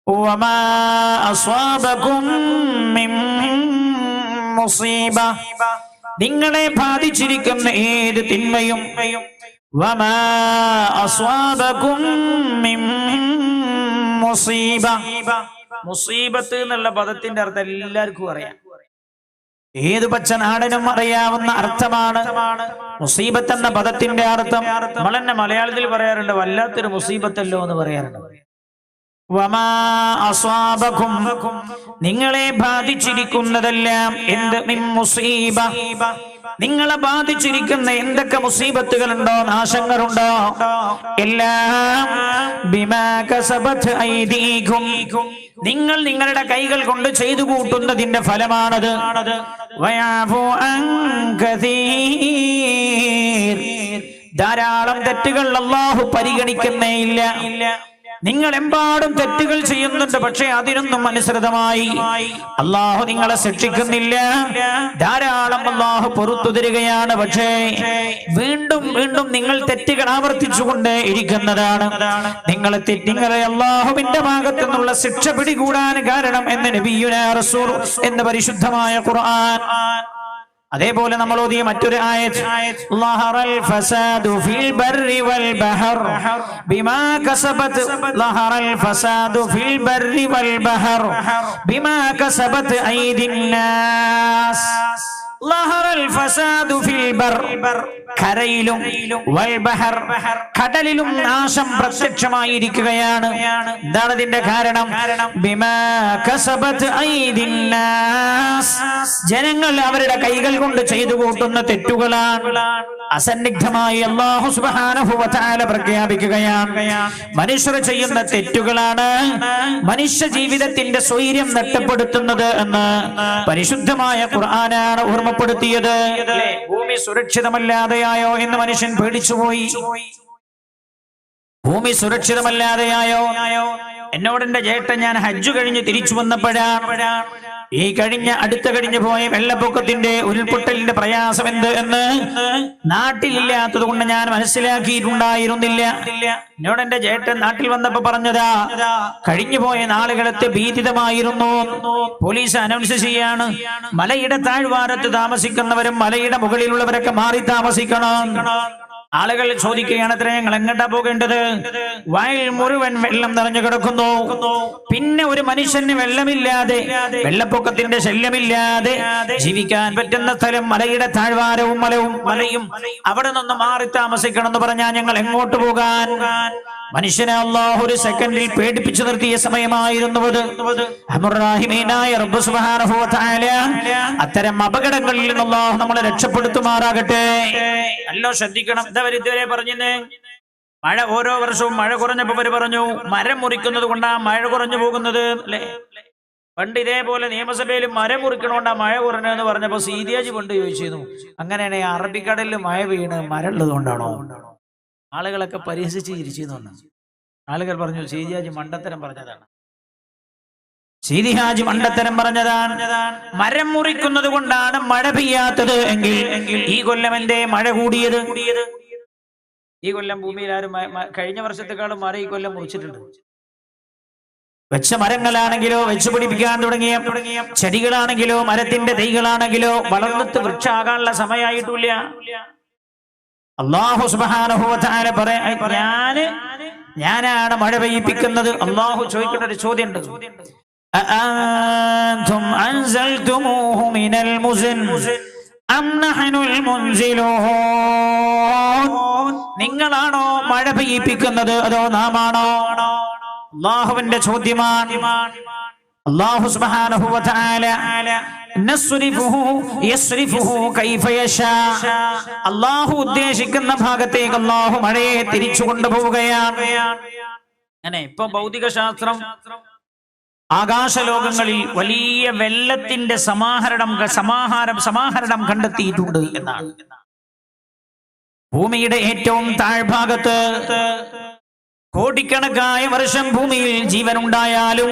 വമാ അസ്വാബകും മിൻ മുസീബ, നിങ്ങളെ ബാധിച്ചിരിക്കുന്ന ഏത് തിന്മയും, വമാ അസ്വാബകും മിൻ മുസീബ, മുസീബത്ത് എന്നുള്ള പദത്തിന്റെ അർത്ഥം എല്ലാവർക്കും അറിയാം. ഏത് പച്ച നാടനും അറിയാവുന്ന അർത്ഥമാണ് മുസീബത്ത് എന്ന പദത്തിന്റെ അർത്ഥം. നമ്മൾ തന്നെ മലയാളത്തിൽ പറയാറുണ്ട്, വല്ലാത്തൊരു മുസീബത്തല്ലോ എന്ന് പറയാറുണ്ട്. വമാ അസ്വാബകും, നിങ്ങളെ ബാധിച്ചിരിക്കുന്നതെല്ലാം എന്ത്, മിൻ മുസീബ, നിങ്ങളെ ബാധിച്ചിരിക്കുന്ന എന്തൊക്കെ മുസീബത്തുകളുണ്ടോ, നാശങ്ങളുണ്ടോ, എല്ലാം ബിമാ കസബത് ഐദീകും, നിങ്ങൾ നിങ്ങളുടെ കൈകൾ കൊണ്ട് ചെയ്തു കൂട്ടുന്നതിന്റെ ഫലമാണത്. വയഅഫു അൻ കസീർ, ധാരാളം തെറ്റുകൾ അല്ലാഹു പരിഗണിക്കുന്നേ ഇല്ല. നിങ്ങൾ എമ്പാടും തെറ്റുകൾ ചെയ്യുന്നുണ്ട്, പക്ഷേ അതിനൊന്നും അനുസൃതമായി അല്ലാഹു നിങ്ങളെ ശിക്ഷിക്കുന്നില്ല. ധാരാളം അല്ലാഹു പുറത്തു തരികയാണ്, പക്ഷേ വീണ്ടും വീണ്ടും നിങ്ങൾ തെറ്റുകൾ ആവർത്തിച്ചുകൊണ്ട് ഇരിക്കുന്നതാണ്. നിങ്ങളെ അല്ലാഹുവിന്റെ ഭാഗത്തു നിന്നുള്ള ശിക്ഷ പിടികൂടാൻ കാരണം എന്ന് നബിയുനാ റസൂൽ എന്ന പരിശുദ്ധമായ ഖുർആൻ. അതേപോലെ നമ്മൾ ഓതിയ മറ്റൊരു ആയത്ത്, ലഹറൽ ഫസാദു ഫിൽ ബർരി വൽ ബഹർ ബിമാ കസബത്, ലഹറൽ ഫസാദു ഫിൽ ബർരി വൽ ബഹർ ബിമാ കസബത് ഐദിൻ നാസ്, ലഹറൽ ഫസാദു ഫിൽ ബർ, കരയിലും, വൽ ബഹർ, കടലിലും നാശം പ്രത്യക്ഷമായിരിക്കുകയാണ്. എന്താണ് ഇതിന്റെ കാരണം? ബിമാ കസബത് ഐദിൻ നാസ്, ജനങ്ങൾ അവരുടെ കൈകൾ കൊണ്ട് ചെയ്തു കൂട്ടുന്ന തെറ്റുകളാണ്. അസന്നിഗ്ധമായി അല്ലാഹു സുബ്ഹാനഹു വ തആല പ്രഖ്യാപിക്കുകയാണ്, മനുഷ്യർ ചെയ്യുന്ന തെറ്റുകളാണ് മനുഷ്യ ജീവിതത്തിന്റെ സ്വൈര്യം നഷ്ടപ്പെടുത്തുന്നത് എന്ന് പരിശുദ്ധമായ ഖുർആനാണ് ഓർമ്മപ്പെടുത്തിയത്. ഭൂമി സുരക്ഷിതമല്ലാതെയായോ എന്ന് മനുഷ്യൻ പേടിച്ചുപോയി. ഭൂമി സുരക്ഷിതമല്ലാതെയായോ? എന്നോട് എന്റെ ചേട്ടൻ, ഞാൻ ഹജ്ജ് കഴിഞ്ഞ് തിരിച്ചു വന്നപ്പോഴാണ് ഈ അടുത്ത കഴിഞ്ഞു പോയ വെള്ളപ്പൊക്കത്തിന്റെ ഉരുൾപൊട്ടലിന്റെ പ്രയാസം എന്ത് എന്ന് നാട്ടിലില്ലാത്തത് കൊണ്ട് ഞാൻ മനസ്സിലാക്കിയിട്ടുണ്ടായിരുന്നില്ല. എന്നോട് എന്റെ ചേട്ടൻ നാട്ടിൽ വന്നപ്പോ പറഞ്ഞതാ, കഴിഞ്ഞു പോയ നാളുകളത്തെ ഭീതിതമായിരുന്നു. പോലീസ് അനൗൺസ് ചെയ്യാണ്, മലയുടെ താഴ്വാരത്ത് താമസിക്കുന്നവരും മലയുടെ മുകളിലുള്ളവരൊക്കെ മാറി താമസിക്കണം. ആളുകൾ ചോദിക്കുകയാണ്, അത്ര ഞങ്ങൾ എങ്ങോട്ടാ പോകേണ്ടത്? വയൽ മുഴുവൻ വെള്ളം നിറഞ്ഞു കിടക്കുന്നു. പിന്നെ ഒരു മനുഷ്യന് വെള്ളമില്ലാതെ, വെള്ളപ്പൊക്കത്തിന്റെ ശല്യമില്ലാതെ ജീവിക്കാൻ പറ്റുന്ന സ്ഥലം മലയുടെ താഴ്വാരവും മലയും അവിടെ നിന്ന് മാറി താമസിക്കണം എന്ന് പറഞ്ഞാൽ ഞങ്ങൾ എങ്ങോട്ട് പോകാൻ? മനുഷ്യനെ അല്ലാഹു ഒരു സെക്കൻഡിൽ പേടിപ്പിച്ചു നിർത്തിയ സമയമായിരുന്നു അത്. റഹ്മാനായ റബ്ബ് സുബ്ഹാനഹു വ തആല അത്തരം അപകടങ്ങളിൽ നിന്ന് അല്ലാഹു നമ്മളെ രക്ഷപ്പെടുത്തുമാറാകട്ടെ. നല്ല ശ്രദ്ധിക്കണം. ഇതുവരെ പറഞ്ഞേ, മഴ ഓരോ വർഷവും മഴ കുറഞ്ഞപ്പോ അവര് പറഞ്ഞു മരം മുറിക്കുന്നത് കൊണ്ടാ മഴ കുറഞ്ഞു പോകുന്നത് അല്ലെ. പണ്ട് ഇതേപോലെ നിയമസഭയിൽ മരം മുറിക്കണോണ്ടാ മഴ കുറഞ്ഞതെന്ന് പറഞ്ഞപ്പോ സീതിയാജി പണ്ട് ചോദിച്ചിരുന്നു, അങ്ങനെയാണെങ്കിൽ അറബിക്കടലിൽ മഴ വീണ് മരം ഉള്ളത് കൊണ്ടാണോ? ആളുകളൊക്കെ പരിഹസിച്ച് ചിരിച്ചിരുന്നു. ആളുകൾ പറഞ്ഞു സീതിഹാജി മണ്ടത്തരം പറഞ്ഞതാണ്, സീതിഹാജി മണ്ടത്തരം പറഞ്ഞതാണ്. മരം മുറിക്കുന്നത് കൊണ്ടാണ് മഴ പെയ്യാത്തത് എങ്കിൽ ഈ കൊല്ലം എന്തേ മഴ കൂടിയത്? ഈ കൊല്ലം ഭൂമിയിൽ ആരും കഴിഞ്ഞ വർഷത്തെക്കാളും മരം ഈ കൊല്ലം മുറിച്ചിട്ടുണ്ട്. വെച്ച മരങ്ങളാണെങ്കിലോ, വെച്ചു പിടിപ്പിക്കാൻ തുടങ്ങിയ ചെടികളാണെങ്കിലോ, മരത്തിന്റെ തൈകളാണെങ്കിലോ വളർന്നിട്ട് വൃക്ഷമാകാനുള്ള സമയമായിട്ടില്ല. അല്ലാഹു സുബ്ഹാനഹു വ തആല ഞാനാണ് മഴ പെയ്യിപ്പിക്കുന്നത്. അല്ലാഹു ചോദിക്കുന്ന ഒരു ചോദ്യമുണ്ട്, അഅൻതും അൻസൽതുമൂഹു മിനൽ മുസ്ൻ അം നഹ്നുൽ മുൻസിലൂൻ, നിങ്ങളാണോ മഴ പെയ്യിപ്പിക്കുന്നത് അതോ നാമാണോ? അല്ലാഹുവിന്റെ ചോദ്യമാണ്. അല്ലാഹു സുബ്ഹാനഹു വ തആല അല്ലാഹു ഉദ്ദേശിക്കുന്ന ഭാഗത്തേക്ക് അല്ലാഹു മഴയെ തിരിച്ചു കൊണ്ടുപോവുകയാണ്. അങ്ങനെ ഇപ്പൊ ഭൗതിക ശാസ്ത്രം ആകാശലോകങ്ങളിൽ വലിയ വെള്ളത്തിന്റെ സമാഹരണം കണ്ടെത്തിയിട്ടുണ്ട് എന്നാണ്. ഭൂമിയുടെ ഏറ്റവും താഴ്ഭാഗത്ത് കോടിക്കണക്കായ വർഷം ഭൂമിയിൽ ജീവൻ ഉണ്ടായാലും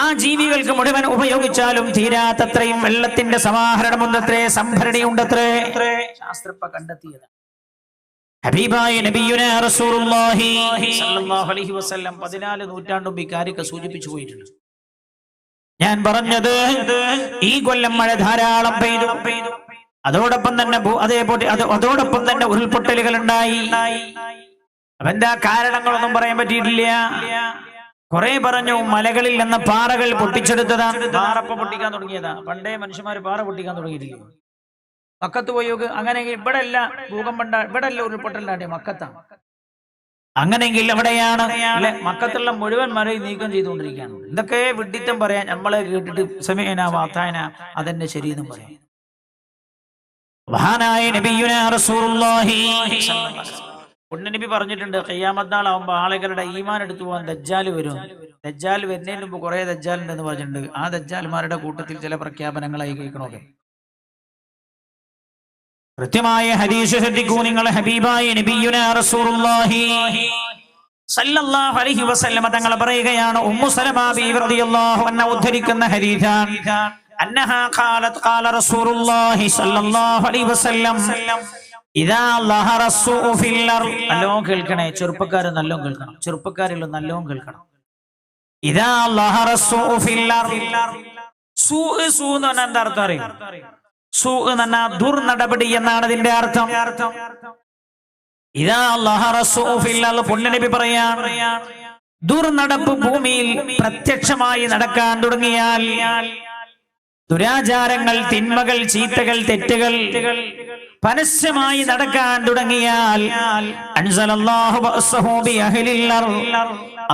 ആ ജീവികൾക്ക് മുഴുവൻ ഉപയോഗിച്ചാലും തീരാത്തത്രയും വെള്ളത്തിന്റെ സമാഹരണമുണ്ടത്രേ, സംഭരണിയുണ്ടത്രേ. ശാസ്ത്രപ്പ കണ്ടെത്തിയത്. ഹബീബായ നബിയുനാ റസൂലുള്ളാഹി സ്വല്ലല്ലാഹു അലൈഹി വസല്ലം 14 നൂറ്റാണ്ടും ഈ കാര്യമൊക്കെ സൂചിപ്പിച്ചു പോയിട്ടുണ്ട്. ഞാൻ പറഞ്ഞത് ഈ കൊല്ലം മഴ ധാരാളം പെയ്തു. അതോടൊപ്പം തന്നെ ഉരുൾപൊട്ടലുകൾ ഉണ്ടായി. അപ്പൊ എന്താ കാരണങ്ങളൊന്നും പറയാൻ പറ്റിയിട്ടില്ല. കുറെ പറഞ്ഞു മലകളിൽ നിന്ന് പാറകൾ പൊട്ടിച്ചെടുത്തതാണ്. പാറപ്പ പൊട്ടിക്കാൻ തുടങ്ങിയതാ. പണ്ടേ മനുഷ്യന്മാര് പാറ പൊട്ടിക്കാൻ തുടങ്ങിയിട്ടില്ല. മക്കത്ത് പോയി അങ്ങനെയെങ്കിൽ ഇവിടെ അല്ല ഭൂകമ്പം, ഇവിടെ അല്ല ഉരുൾപൊട്ടലുണ്ടായ മക്കത്താണ്. അങ്ങനെയെങ്കിൽ എവിടെയാണ്? മക്കത്തുള്ള മുഴുവൻ മലയും നീക്കം ചെയ്തുകൊണ്ടിരിക്കുകയാണ്. എന്തൊക്കെ വിഡ്ഢിത്തം പറയാൻ നമ്മളെ കേട്ടിട്ട് സമയന വാത്തായന അതെന്നെ ശരിയെന്നും പറയാം. മഹാനായ നബിയുനാ റസൂലുള്ളാഹി നബി പറഞ്ഞിട്ടുണ്ട്, ഖിയാമത്ത് നാളാവുമ്പോ ആളുകളുടെ ഈമാൻ എടുത്തു പോകാൻ ദജ്ജാൽ വരും. ദജ്ജാൽ വരുന്നതിന് മുമ്പ് കുറെ ദജ്ജാലുണ്ടെന്ന് പറഞ്ഞിട്ടുണ്ട്. ആ ദജ്ജാൽമാരുടെ കൂട്ടത്തിൽ ചില പ്രഖ്യാപനങ്ങളായി കേൾക്കണമൊക്കെ. കൃത്യമായ ഹദീസ് ശ്രദ്ധിക്കൂ നിങ്ങൾ. ഹബീബായ നബിയുനാ റസൂലുള്ളാഹി സല്ലല്ലാഹു അലൈഹി വസല്ലം തങ്ങൾ പറയുകയാണ്, ഉമ്മു സലമ ബിവി റളിയല്ലാഹു അൻഹ ഉദ്ധരിക്കുന്ന ഹദീസാണ്. അന്നഹാ ഖാലത് ഖാല റസൂലുള്ളാഹി സല്ലല്ലാഹു അലൈഹി വസല്ലം ഇദാ ലഹറ സൂഉ ഫിൽ അർദ്. നല്ലോണം കേൾക്കണേ ചെറുപ്പക്കാർ, നല്ലോണം കേൾക്കണം. ചെറുപ്പക്കാരിൽ നല്ലോണം കേൾക്കണം. ഇദാ ലഹറ സൂഉ ഫിൽ അർദ്. സൂ എന്ന് പറഞ്ഞാൽ എന്താ അർത്ഥം അറിയോ? സൂ എന്ന ദുർനടപടി എന്നാണ് ഇതിന്റെ അർത്ഥം. ഇദാ ലഹറ സൂഉ ഫിൽ അർദ്, പുണ്യനബി പറയാൻ, ദുർനടപ്പ് ഭൂമിയിൽ പ്രത്യക്ഷമായി നടക്കാൻ തുടങ്ങിയാൽ, ദുരാചാരങ്ങൾ, തിന്മകൾ, ചീത്തകൾ, തെറ്റുകൾ പരസ്യമായി നടക്കാൻ തുടങ്ങിയാൽ, അൻസലല്ലാഹു ബഅസഹു ബി അഹ്ലിൽ അർദ്,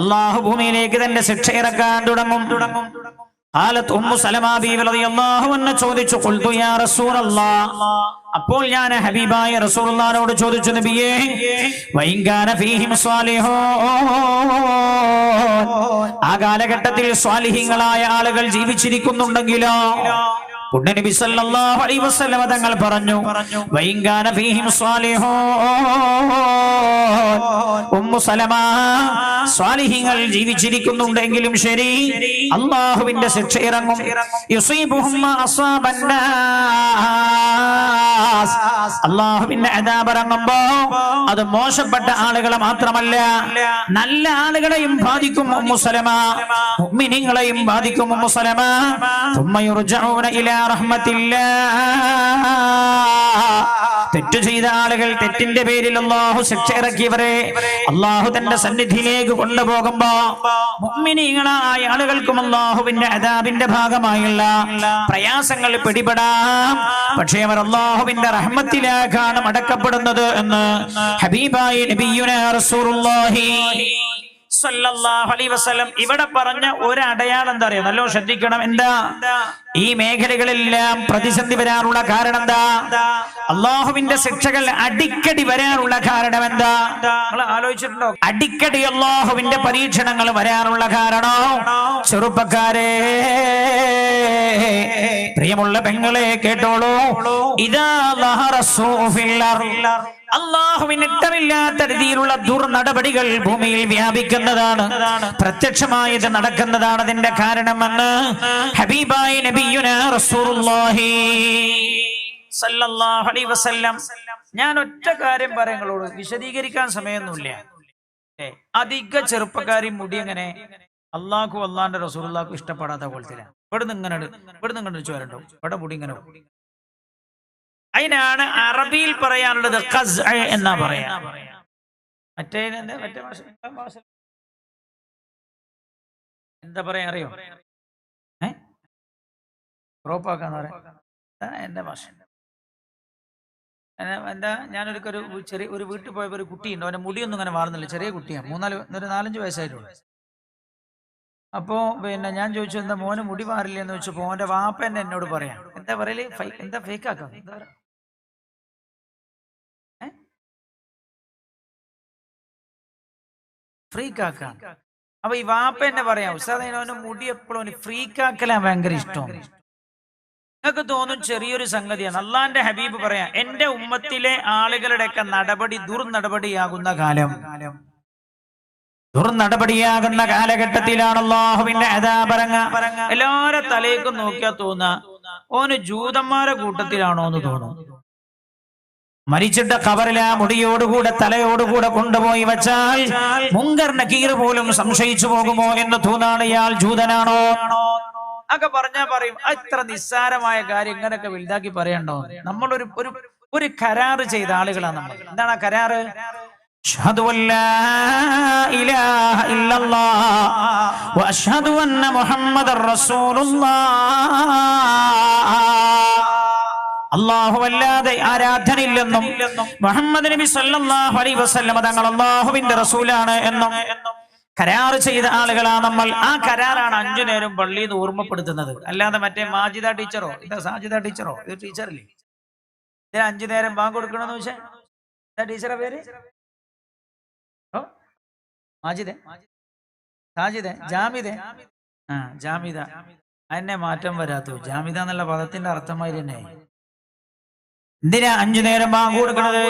അല്ലാഹു ഭൂമിയിലേക്ക് തന്റെ ശിക്ഷ ഇറക്കാൻ തുടങ്ങും. ഖാലത്ത് ഉമ്മു സലമ ബിവി റളിയല്ലാഹു അൻഹ ചോദിച്ചു, ഖുൽതു യാ റസൂലല്ലാഹ്, അപ്പോൾ ഞാൻ ഹബീബായ റസൂലുള്ളാഹിനോട് ചോദിച്ചു, നബിയേ, വഇൻ കാന ഫീഹിം സ്വാലിഹൂൻ, ആ കാലഘട്ടത്തിൽ സ്വാലിഹീങ്ങളായ ആളുകൾ ജീവിച്ചിരിക്കുന്നുണ്ടെങ്കിലോ? പുണ്യനബി സല്ലല്ലാഹു അലൈഹി വസല്ലം തങ്ങൾ പറഞ്ഞു, വഇൻ കാന ഫീഹിം സ്വാലിഹൂൻ, ഉമ്മു സലമ, സ്വാലിഹീങ്ങൾ ജീവിച്ചിരിക്കുന്നുണ്ടെങ്കിലും ശരി, അല്ലാഹുവിന്റെ ശിക്ഷ ഇറങ്ങും. യുസീബുഹും മാ അസാബന്നാസ്, അല്ലാഹുവിന്റെ അദാബ് ഇറങ്ങുമ്പോ അത് മോശപ്പെട്ട ആളുകളെ മാത്രമല്ല നല്ല ആളുകളെയും ബാധിക്കും. ഉമ്മു സലമ, മുഅ്മിനീങ്ങളെയും ബാധിക്കും. ഉമ്മു സലമ, ثم يرجعون إلى رحمة الله, തെറ്റു ചെയ്ത ആളുകൾ, തെറ്റിന്റെ പേരിൽ അല്ലാഹു ശിക്ഷ ഇറക്കിയവരെ അല്ലാഹു തന്റെ സന്നിധിയിലേക്ക് കൊണ്ടുപോകുമ്പോ മുഅ്മിനീങ്ങളായ ആളുകൾക്കും അല്ലാഹുവിന്റെ അദാബിന്റെ ഭാഗമായുള്ള പ്രയാസങ്ങൾ പിടിപെടാം. പക്ഷേ അവർ അല്ലാഹുവിന്റെ റഹ്മത്തിലേക്കാണ് മടക്കപ്പെടുന്നത് എന്ന് ഹബീബായ നബിയുനാ റസൂലുള്ളാഹി സല്ലല്ലാഹു അലൈഹി വസല്ലം ഇവിടെ പറഞ്ഞ ഒരു അടയാളം എന്താ അറിയോ? നല്ലോ ശ്രദ്ധിക്കണം. എന്താ? ഈ മേഖലകളെല്ലാം പ്രതിസന്ധി വരാനുള്ള കാരണം എന്താ? അള്ളാഹുവിന്റെ ശിക്ഷകൾ അടിക്കടി വരാനുള്ള കാരണം എന്താ? നിങ്ങൾ ആലോചിച്ചിട്ടുണ്ടോ? അടിക്കടി അള്ളാഹുവിന്റെ പരീക്ഷണങ്ങൾ വരാനുള്ള കാരണം, ചെറുപ്പക്കാരെ, പ്രിയമുള്ള പെങ്ങളെ കേട്ടോളൂ, ഇദാ ലഹറ സൂഉ ഫിൽ അർദ്, അല്ലാഹുവിന് ഇഷ്ടമില്ലാത്ത രീതിയിലുള്ള ദുർനടപടികൾ ഭൂമിയിൽ വ്യാപിക്കുന്നതാണ്, പ്രത്യക്ഷമായത് നടക്കുന്നതാണ് അതിന്റെ കാരണമെന്ന് ഹബീബായ നബിയുനാ റസൂലുള്ളാഹി സല്ലല്ലാഹു അലൈഹി വസല്ലം. ഞാൻ ഒറ്റ കാര്യം പറയുങ്ങളോട്, വിശദീകരിക്കാൻ സമയമൊന്നുമില്ല. അധിക ചെറുപ്പക്കാരി മുടി എങ്ങനെ അള്ളാഹു അള്ളാന്റെ റസൂലുള്ളാഹിക്കും ഇഷ്ടപ്പെടാത്ത പോലത്തിലാണ്. ഇവിടുന്ന് ഇങ്ങനെ ചോരണ്ടോ, ഇവിടെ മുടി ഇങ്ങനെ. അതിനാണ് അറബിയിൽ പറയാനുള്ളത് ഖസ് എന്നാ പറയാ. മറ്റേ ഭാഷ എന്താ പറയാ അറിയോ? ക്രോപ്പാക്കാന്ന് പറയാ എന്റെ ഭാഷ. എന്താ, ഞാനൊരു ചെറിയ ഒരു വീട്ടിൽ പോയപ്പോ ഒരു കുട്ടിയുണ്ട്, അവന്റെ മുടിയൊന്നും ഇങ്ങനെ മാറുന്നില്ല, ചെറിയ കുട്ടിയാണ്, 4-5 വയസ്സായിട്ടുള്ളൂ. അപ്പോ പിന്നെ ഞാൻ ചോദിച്ചു, എന്താ മോന് മുടി മാറില്ല എന്ന് ചോദിച്ചപ്പോ മോന്റെ വാപ്പ തന്നെ എന്നോട് പറയാം, എന്താ പറയല്, എന്താ ഫേക്ക് ആക്കാം, എന്താ പറയാ, ഫ്രീക്കാക്കാം. അപ്പൊ ഈ വാപ്പ എന്നെ പറയാം, ഉസ്താദ് അവന്റെ മുടി എപ്പോഴും ഫ്രീക്കാക്കലാ ഭയങ്കര ഇഷ്ടം. നിങ്ങൾക്ക് തോന്നും ചെറിയൊരു സംഗതിയാണ്. അള്ളാന്റെ ഹബീബ് പറയാം, എന്റെ ഉമ്മത്തിലെ ആളുകളുടെയൊക്കെ നടപടി ദുർനടപടിയാകുന്ന കാലം, ദുർനടപടിയാകുന്ന കാലഘട്ടത്തിലാണ് അല്ലാഹുവിന്റെ അദാബ് ഇറങ്ങുക. എല്ലാവരുടെ തലേക്കും നോക്കിയാൽ തോന്നുക ഓന് ജൂതന്മാരെ കൂട്ടത്തിലാണോ എന്ന് തോന്നും. മരിച്ചിട്ട് ഖബറിൽ ആ മുടിയോടുകൂടെ തലയോടുകൂടെ കൊണ്ടുപോയി വെച്ചാൽ മുങ്കർ നകീർ പോലും സംശയിച്ചു പോകുമോ എന്ന് തോന്നാണ് ഇയാൾ ജൂതനാണോ ഒക്കെ പറഞ്ഞാ പറയും. ഇത്ര നിസ്സാരമായ കാര്യം ഇങ്ങനെയൊക്കെ വലുതാക്കി പറയണ്ടോ? നമ്മൾ ഒരു കരാറ് ചെയ്ത ആളുകളാണ് നമ്മൾ. എന്താണ് ആ കരാറ്? അഷ്ഹദു അല്ലാ ഇലാഹ ഇല്ലല്ലാഹ് വഅഷ്ഹദു അന്ന മുഹമ്മദർ റസൂലുള്ളാഹ്. അല്ലാഹുവല്ലാതെ ആരാധനയില്ലെന്നും മുഹമ്മദ് നബി സല്ലല്ലാഹു അലൈഹി വസല്ലം തങ്ങൾ അല്ലാഹുവിന്റെ റസൂലാണ് എന്നും കരാർ ചെയ്ത ആളുകളാണ് നമ്മൾ. ആ കരാറാണ് 5 നേരം പള്ളിയിൽ നിന്ന് ഓർമ്മപ്പെടുത്തുന്നത്. അല്ലാതെ മറ്റേ മാജിദ ടീച്ചറോ ഇതാ സാജിദ ടീച്ചറോ ഇത് ടീച്ചറില്ലേ ഇതിന് 5 നേരം ബാങ്ക് കൊടുക്കണമെന്ന് വെച്ചാൽ എന്താ ടീച്ചറെ പേര്? മാജിദെ, സാജിദെ, ജാമിദെ? ജാമിദ. അതിനെ മാറ്റം വരാത്തു. ജാമിദ എന്നുള്ള പദത്തിന്റെ അർത്ഥമായി തന്നെ. എന്തിനാ 5 നേരം ബാങ്ക് കൊടുക്കണത്?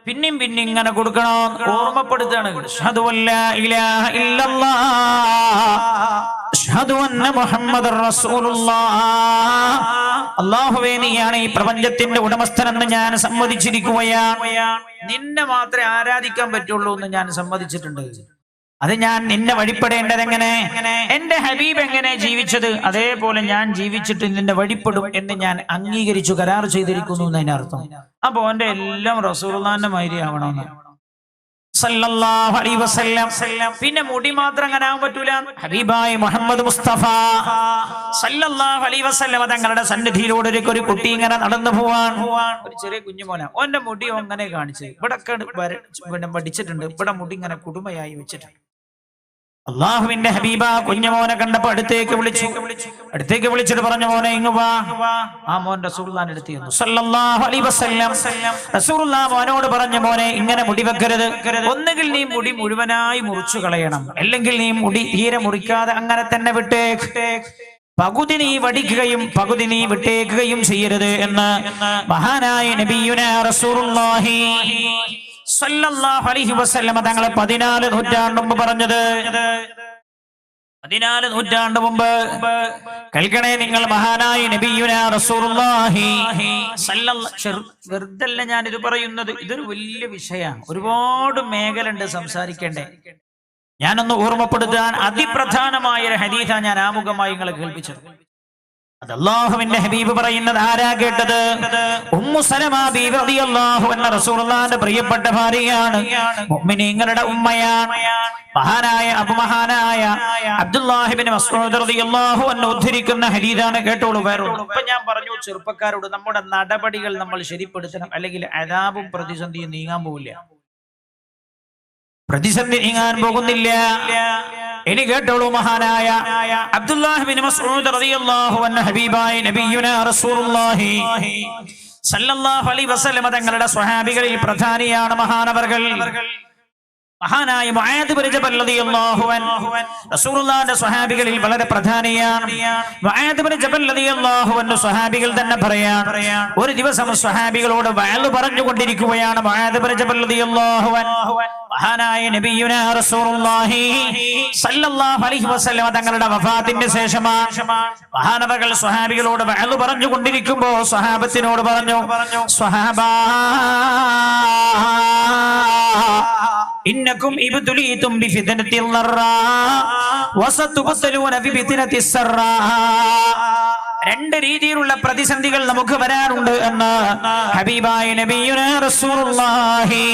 പിന്നെയും പിന്നെ ഇങ്ങനെ കൊടുക്കണോ? ഓർമ്മപ്പെടുത്താണ്. അഷ്ഹദു അല്ലാ ഇലാഹ ഇല്ലല്ലാഹ് അഷ്ഹദു അന്ന മുഹമ്മദർ റസൂലുള്ളാഹ്. അല്ലാഹുവേ, നീയാണ് ഈ പ്രപഞ്ചത്തിന്റെ ഉടമസ്ഥനെന്ന് ഞാൻ സമ്മതിച്ചിരിക്കുകയാണ്. നിന്നെ മാത്രമേ ആരാധിക്കാൻ പറ്റുള്ളൂ എന്ന് ഞാൻ സമ്മതിച്ചിട്ടുണ്ട്. അത് ഞാൻ നിന്നെ വഴിപ്പെടേണ്ടത് എങ്ങനെ? എന്റെ ഹബീബ് എങ്ങനെ ജീവിച്ചത് അതേപോലെ ഞാൻ ജീവിച്ചിട്ട് നിന്നെ വഴിപ്പെടും എന്ന് ഞാൻ അംഗീകരിച്ചു, കരാർ ചെയ്തിരിക്കുന്നു എന്നതിനർത്ഥം. അപ്പൊ എന്റെ എല്ലാം റസൂലുള്ളാഹിന്റെ മാതിരി ആവണമെന്ന് സല്ലല്ലാഹു അലൈഹി വസല്ലം. പിന്നെ മുടി മാത്രം അങ്ങനെ ആവാൻ പറ്റൂല. ഹബീബായ മുഹമ്മദ് മുസ്തഫ സല്ലല്ലാഹു അലൈഹി വസല്ലം തങ്ങളുടെ സന്നിധിയിലൂടെ ഒരു കുട്ടി ഇങ്ങനെ നടന്നു പോവാൻ, ഒരു ചെറിയ കുഞ്ഞുമോന, ഓന്റെ മുടി അങ്ങനെ കാണിച്ച് ഇവിടെ പഠിച്ചിട്ടുണ്ട്. ഇവിടെ മുടി ഇങ്ങനെ കുടുമയായി വെച്ചിട്ടുണ്ട്. അള്ളാഹുവിന്റെ ഹബീബ കുഞ്ഞുമോനെ കണ്ടപ്പോ അടുത്തേക്ക് വിളിച്ചിട്ട് പറഞ്ഞു, മോനെ ഇങ്ങ് വാ. ആ മോൻ റസൂലുള്ളാഹിന്റെ അടുത്ത് ചെന്നു. സല്ലല്ലാഹു അലൈഹി വസല്ലം റസൂലുള്ളാഹി മോനോട് പറഞ്ഞു, മോനെ ഇങ്ങനെ മുടി വെക്കരുത്. ഒന്നുകിൽ നീ മുടി മുഴുവനായി മുറിച്ചു കളയണം, അല്ലെങ്കിൽ നീ മുടി തീരെ മുറിക്കാതെ അങ്ങനെ തന്നെ വിട്ടേക്ക്. പകുതി നീ വടിക്കുകയും പകുതി നീ വിട്ടേക്കുകയും ചെയ്യരുത് എന്ന് മഹാനായ നബിയുനാ റസൂലുള്ളാഹി സല്ലല്ലാഹു അലൈഹി വസല്ലം തങ്ങളെ 14 നൂറ്റാണ്ട് മുമ്പ് പറഞ്ഞത്. 14 നൂറ്റാണ്ട് മുമ്പ് കേൾക്കണേ നിങ്ങൾ, മഹാനായ നബിയുനാ റസൂലുള്ളാഹി വെറുതല്ല ഞാൻ ഇത് പറയുന്നത്. ഇതൊരു വലിയ വിഷയമാണ്. ഒരുപാട് മേഖല ഉണ്ട് സംസാരിക്കേണ്ടേ. ഞാനൊന്ന് ഓർമ്മപ്പെടുത്താൻ അതിപ്രധാനമായ ഒരു ഹദീസാണ് ഞാൻ ആമുഖമായി നിങ്ങളെ കേൾപ്പിച്ചത്. അത് അല്ലാഹുവിന്റെ ഹബീബ് പറയുന്നത് ആരാ കേട്ടത്? ഉമ്മു സലമ ബീവി റളിയല്ലാഹു അൻഹ റസൂലുള്ളാഹിന്റെ പ്രിയപ്പെട്ട ഭാര്യയാണ്, മുഅ്മിനീങ്ങളുടെ ഉമ്മയാണ്. മഹാനായ അബ്ദുല്ലാഹി ഇബ്നു മസ്ഊദ് റളിയല്ലാഹു അൻഹു ഉദ്ധരിക്കുന്ന ഹദീസാണ്. കേട്ടോളൂ. ഇപ്പൊ ഞാൻ പറഞ്ഞു ചെറുപ്പക്കാരോട് നമ്മുടെ നടപടികൾ നമ്മൾ ശരിപ്പെടുത്തണം, അല്ലെങ്കിൽ അദാബും പ്രതിസന്ധിയും നീങ്ങാൻ പോകില്ല. പ്രതിസന്ധി നീങ്ങാൻ പോകുന്നില്ല. ഇനി കേട്ടോളൂ. മഹാനായ അബ്ദുല്ലാഹി ഇബ്നു മസ്ഊദ് റളിയല്ലാഹു അൻഹു ഹബീബായ നബിയുനാ റസൂലുള്ളാഹി സല്ലല്ലാഹു അലൈഹി വസല്ലം തങ്ങളുടെ സ്വഹാബികളിൽ പ്രധാനിയാണ് മഹാനവർകൾ. മഹാനായ മുആദ് ബിൻ ജബൽ റളിയല്ലാഹു അൻഹു റസൂലുള്ളാഹിന്റെ സ്വഹാബികളിൽ വളരെ പ്രധാനിയാണ്. മുആദ് ബിൻ ജബൽ റളിയല്ലാഹു അൻഹു സ്വഹാബികൾ തന്നെ പറയാൻ, ഒരു ദിവസം സ്വഹാബികളോട് വഅദ് പറഞ്ഞുകൊണ്ടിരിക്കുകയാണ് മുആദ് ബിൻ ജബൽ റളിയല്ലാഹു അൻഹു. മഹാനായ നബിയുനാ റസൂലുള്ളാഹി സല്ലല്ലാഹു അലൈഹി വസല്ലം തങ്ങളുടെ വഫാത്തിന്റെ ശേഷമാണ് മഹാനവർകൾ സ്വഹാബികളോട് വഅദ് പറഞ്ഞുകൊണ്ടിരിക്കുമ്പോൾ സ്വഹാബത്തിനോട് പറഞ്ഞു, സ്വഹാബാ ഇന്നകും ഇബ്തുലീതും ബിഫിത്നത്തിൽ ദർറാ വസതുബ്തലൂന ബിഫിത്നത്തിസ് സറാ. 2 രീതിയിലുള്ള പ്രതിസന്ധികൾ നമുക്ക് വരാറുണ്ട് എന്ന് ഹബീബായ നബിയുനാ റസൂലുള്ളാഹി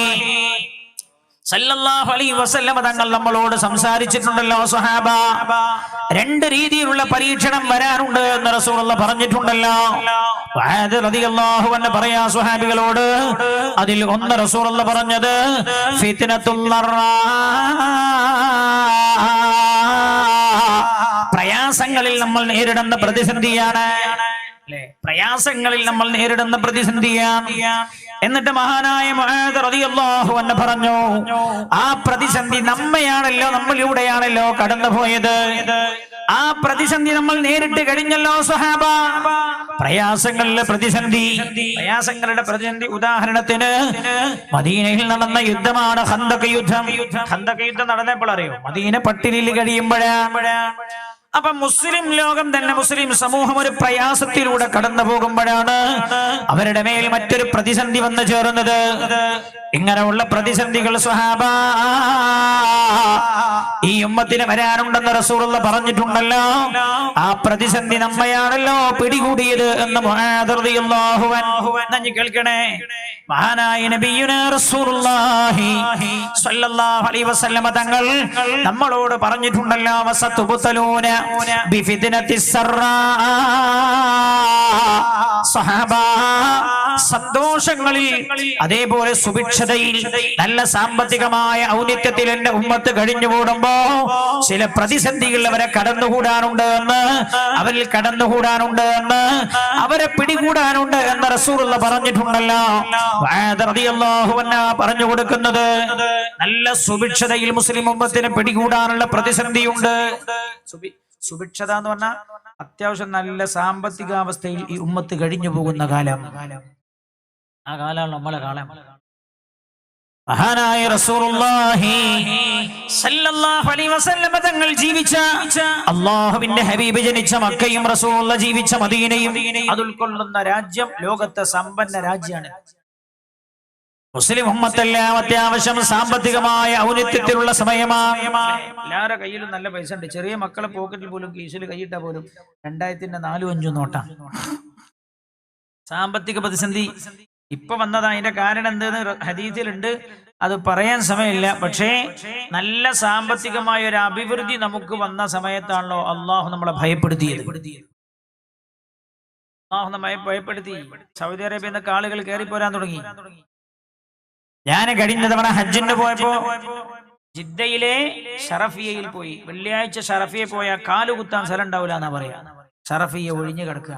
സല്ലല്ലാഹു അലൈഹി വസല്ലം തങ്ങൾ നമ്മളോട് സംസാരിച്ചിട്ടുണ്ടല്ലോ സ്വഹാബ. 2 രീതിയിലുള്ള പരീക്ഷണം വരാറുണ്ട് എന്ന് റസൂലുള്ളാഹി പറഞ്ഞിട്ടുണ്ടല്ലോ. മുആദ് റളിയല്ലാഹു അൻഹു പറയാ സ്വഹാബികളോട്, അതിൽ ഒന്ന് റസൂലുള്ളാഹി പറഞ്ഞത് ഫിത്നത്തുൽ ദർറാ, പ്രയാസങ്ങളിൽ നമ്മൾ നേരിടുന്ന പ്രതിസന്ധിയാണ്. പ്രയാസങ്ങളിൽ നമ്മൾ നേരിടുന്ന പ്രതിസന്ധിയാണ്. എന്നിട്ട് മഹാനായ മുആദ് റളിയല്ലാഹു അൻഹു പറഞ്ഞു, ആ പ്രതിസന്ധി നമ്മയാണല്ലോ, നമ്മളിലൂടെയാണല്ലോ കടന്നുപോയത്. ആ പ്രതിസന്ധി നമ്മൾ നേരിട്ട് കഴിഞ്ഞല്ലോ സ്വഹാബ. പ്രയാസങ്ങളുടെ പ്രതിസന്ധി ഉദാഹരണത്തിന് മദീനയിൽ നടന്ന യുദ്ധമാണ് ഖന്തഖ് യുദ്ധം. ഖന്തഖ് യുദ്ധം നടന്നപ്പോൾ അറിയോ, മദീന പട്ടിണിയിൽ കഴിയുമ്പോഴാണ് അപ്പൊ മുസ്ലിം ലോകം തന്നെ, മുസ്ലിം സമൂഹം ഒരു പ്രയാസത്തിലൂടെ കടന്നു പോകുമ്പോഴാണ് അവരുടെ മേൽ മറ്റൊരു പ്രതിസന്ധി വന്നു ചേർന്നത്. ഇങ്ങനെയുള്ള പ്രതിസന്ധികൾ സ്വഹാബ ഈ ഉമ്മത്തിന് വരാനുണ്ടെന്ന് റസൂലുള്ള പറഞ്ഞിട്ടുണ്ടല്ലോ. ആ പ്രതിസന്ധി നമ്മയാണല്ലോ പിടികൂടിയത് എന്ന് മുആദ് റളിയല്ലാഹു അൻഹു കേൾക്കണേ. മഹാനായ നബിയുനാ റസൂലുള്ളാഹി സ്വല്ലല്ലാഹു അലൈഹി വസല്ലമ തങ്ങൾ നമ്മളോട് പറഞ്ഞിട്ടുണ്ടല്ലോ, വസതുബ്തലൂന ബിഫിത്നത്തിസ് സറാ. സഹാബ, സന്തോഷങ്ങളിൽ അതേപോലെ സുഭിക്ഷതയിൽ നല്ല സാമ്പത്തികമായ ഔന്നിത്യത്തിൽ എന്റെ ഉമ്മത്ത് കഴിഞ്ഞു കൂടുമ്പോ ചില പ്രതിസന്ധികൾ അവരെ കടന്നുകൂടാനുണ്ട് എന്ന്, അവരിൽ കടന്നുകൂടാനുണ്ട് എന്ന്, അവരെ പിടികൂടാനുണ്ട് എന്ന് റസൂലുള്ള പറഞ്ഞിട്ടുണ്ടല്ലോ. പറഞ്ഞു കൊടുക്കുന്നത് നല്ല സുഭിക്ഷതയിൽ മുസ്ലിം ഉമ്മത്തിനെ പിടികൂടാനുള്ള പ്രതിസന്ധിയുണ്ട്. സുഭിക്ഷത എന്ന് പറഞ്ഞാൽ അത്യാവശ്യം നല്ല സാമ്പത്തികാവസ്ഥയിൽ ഈ ഉമ്മത്ത് കഴിഞ്ഞു പോകുന്ന കാലം. ആ കാലമാണ് നമ്മളെ കാലം. മഹാനായ റസൂലുള്ളാഹി സ്വല്ലല്ലാഹു അലൈഹി വസല്ലം തങ്ങൾ ജീവിച്ച, അല്ലാഹുവിന്റെ ഹബീബ് ജനിച്ച മക്കയും റസൂലുള്ള ജീവിച്ച മദീനയും അത് ഉൾക്കൊള്ളുന്ന രാജ്യം ലോകത്തെ സമ്പന്ന രാജ്യമാണ്. മുസ്ലിം ഉമ്മത്തെല്ലാം അത്യാവശ്യം സാമ്പത്തികമായ ഔന്നിത്യത്തിലുള്ള സമയമാണ്. എല്ലാവരുടെ കയ്യിലും നല്ല പൈസ ഉണ്ട്. ചെറിയ മക്കളെ പോക്കറ്റിൽ പോലും കീശിൽ കൈയിട്ടാ പോലും 2000-ന്റെ 4-5 നോട്ടാ. സാമ്പത്തിക പ്രതിസന്ധി ഇപ്പൊ വന്നത്. അതിന്റെ കാരണം എന്തെന്ന് ഹദീസിലുണ്ട്, അത് പറയാൻ സമയമില്ല. പക്ഷേ നല്ല സാമ്പത്തികമായ ഒരു അഭിവൃദ്ധി നമുക്ക് വന്ന സമയത്താണല്ലോ അള്ളാഹു നമ്മളെ ഭയപ്പെടുത്തിയത്. അള്ളാഹു നമ്മെ ഭയപ്പെടുത്തി. സൗദി അറേബ്യയിൽ നിന്നൊക്കെ ആളുകൾ കയറി പോരാൻ തുടങ്ങി. ഞാൻ കഴിഞ്ഞ തവണ ഹജ്ജിന് പോയപ്പോ ജിദ്ദയിലെ ഷറഫിയയിൽ പോയി. വെള്ളിയാഴ്ച ഷറഫിയെ പോയാൽ കാലുകുത്താൻ സ്ഥലം ഉണ്ടാവില്ല എന്നാ പറയാ. ഷറഫിയ ഒഴിഞ്ഞു കിടക്കുക,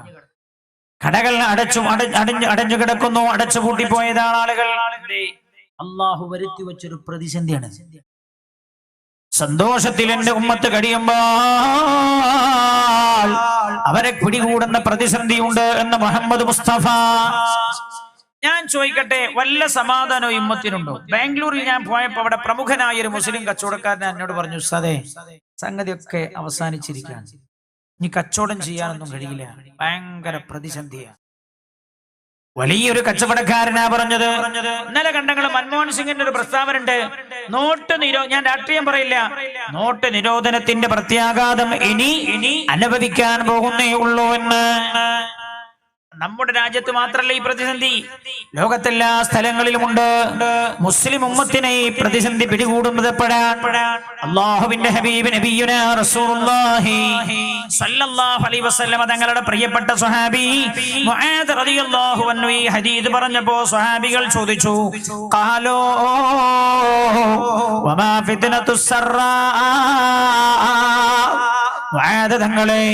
കടകൾ അടഞ്ഞു കിടക്കുന്നു, അടച്ചു പൂട്ടിപ്പോയതാണ് ആളുകൾ. അള്ളാഹു വരുത്തി വെച്ചൊരു പ്രതിസന്ധിയാണ്. സന്തോഷത്തിൽ എന്റെ ഉമ്മത്ത് കഴിയുമ്പോൾ അവരെ പിടികൂടുന്ന പ്രതിസന്ധിയുണ്ട് എന്ന് മുഹമ്മദ് മുസ്തഫ. ഞാൻ ചോദിക്കട്ടെ, വല്ല സമാധാനവും ഇമ്മത്തിനുണ്ടോ? ബാംഗ്ലൂരിൽ ഞാൻ പോയപ്പോ അവിടെ പ്രമുഖനായ ഒരു മുസ്ലിം കച്ചവടക്കാരൻ എന്നോട് പറഞ്ഞു, ഉസ്താദേ സംഗതിയൊക്കെ അവസാനിച്ചിരിക്കുകയാണ്, ഇനി കച്ചവടം ചെയ്യാനൊന്നും കഴിയില്ല, ഭയങ്കര പ്രതിസന്ധിയാണ്. വലിയൊരു കച്ചവടക്കാരനാ പറഞ്ഞത്. ഇന്നലെ കണ്ടങ്ങൾ മൻമോഹൻ സിംഗിന്റെ ഒരു പ്രസ്താവന ഉണ്ട്, നോട്ട് ഞാൻ രാഷ്ട്രീയം പറയില്ല, നോട്ട് നിരോധനത്തിന്റെ പ്രത്യാഘാതം ഇനി അനുഭവിക്കാൻ പോകുന്നേ ഉള്ളൂ എന്ന്. നമ്മുടെ രാജ്യത്ത് മാത്രമല്ല ഈ പ്രതിസന്ധി, ലോകത്തെല്ലാ സ്ഥലങ്ങളിലുമുണ്ട്. മുസ്ലിം ഉമ്മത്തിനെ ഈ പ്രതിസന്ധി പിടികൂടുന്നത് എപ്പോഴാണ്? അല്ലാഹുവിന്റെ ഹബീബ് നബിയുനാ റസൂലുള്ളാഹി സ്വല്ലല്ലാഹു അലൈഹി വസല്ലം തങ്ങളുടെ പ്രിയപ്പെട്ട സ്വഹാബി മുആദ് റളിയല്ലാഹു അൻഹു ഈ ഹദീസ് പറഞ്ഞപ്പോൾ സ്വഹാബികൾ ചോദിച്ചു, ഖാലോ വമാ ഫിത്നത്തുസ് സറാ. തങ്ങളെ,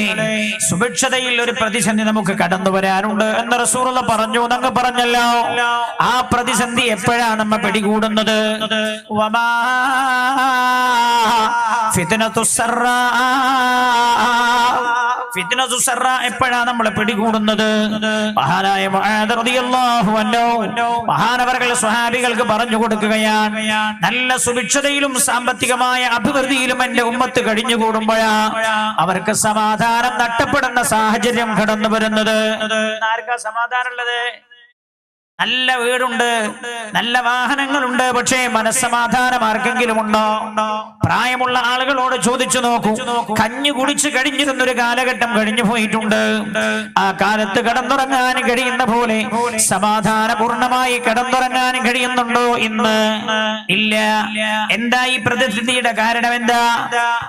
സുഭിക്ഷതയിൽ ഒരു പ്രതിസന്ധി നമുക്ക് കടന്നു വരാനുണ്ട് എന്ന് റസൂലുള്ള പറഞ്ഞു. അങ്ങ് പറഞ്ഞല്ലോ, ആ പ്രതിസന്ധി എപ്പോഴാണ് നമ്മ പിടികൂടുന്നത്? വമാ ഫിത്നത്തുസ് സറാ. ഫിത്നത്തുസ് സറാ എപ്പോഴാണ് നമ്മളെ പിടികൂടുന്നത്? മഹാനായ മുആദ് റളിയല്ലാഹു അൻഹു മഹാനവർകൾ സ്വഹാബികൾക്ക് പറഞ്ഞു കൊടുക്കുകയാണ്, നല്ല സുഭിക്ഷതയിലും സാമ്പത്തികമായ അഭിവൃദ്ധിയിലും എന്റെ ഉമ്മത്ത് കഴിഞ്ഞുകൂടുമ്പോഴാ അവർക്ക് സമാധാനം നഷ്ടപ്പെടുന്ന സാഹചര്യം കടന്നു വരുന്നത്. ആർക്കാ സമാധാനം ഉള്ളത്? നല്ല വീടുണ്ട്, നല്ല വാഹനങ്ങളുണ്ട്, പക്ഷേ മനസ്സമാധാനം ആർക്കെങ്കിലും ഉണ്ടോ? പ്രായമുള്ള ആളുകളോട് ചോദിച്ചു നോക്കൂ. കഞ്ഞി കുടിച്ച് കഴിഞ്ഞിരുന്നൊരു കാലഘട്ടം കഴിഞ്ഞു പോയിട്ടുണ്ട്. ആ കാലത്ത് കിടന്നുറങ്ങാൻ കഴിയുന്ന പോലെ സമാധാനപൂർണമായി കിടന്നുറങ്ങാൻ കഴിയുന്നുണ്ടോ ഇന്ന്? ഇല്ല. എന്താ ഈ പ്രതിസന്ധിയുടെ കാരണം? എന്താ?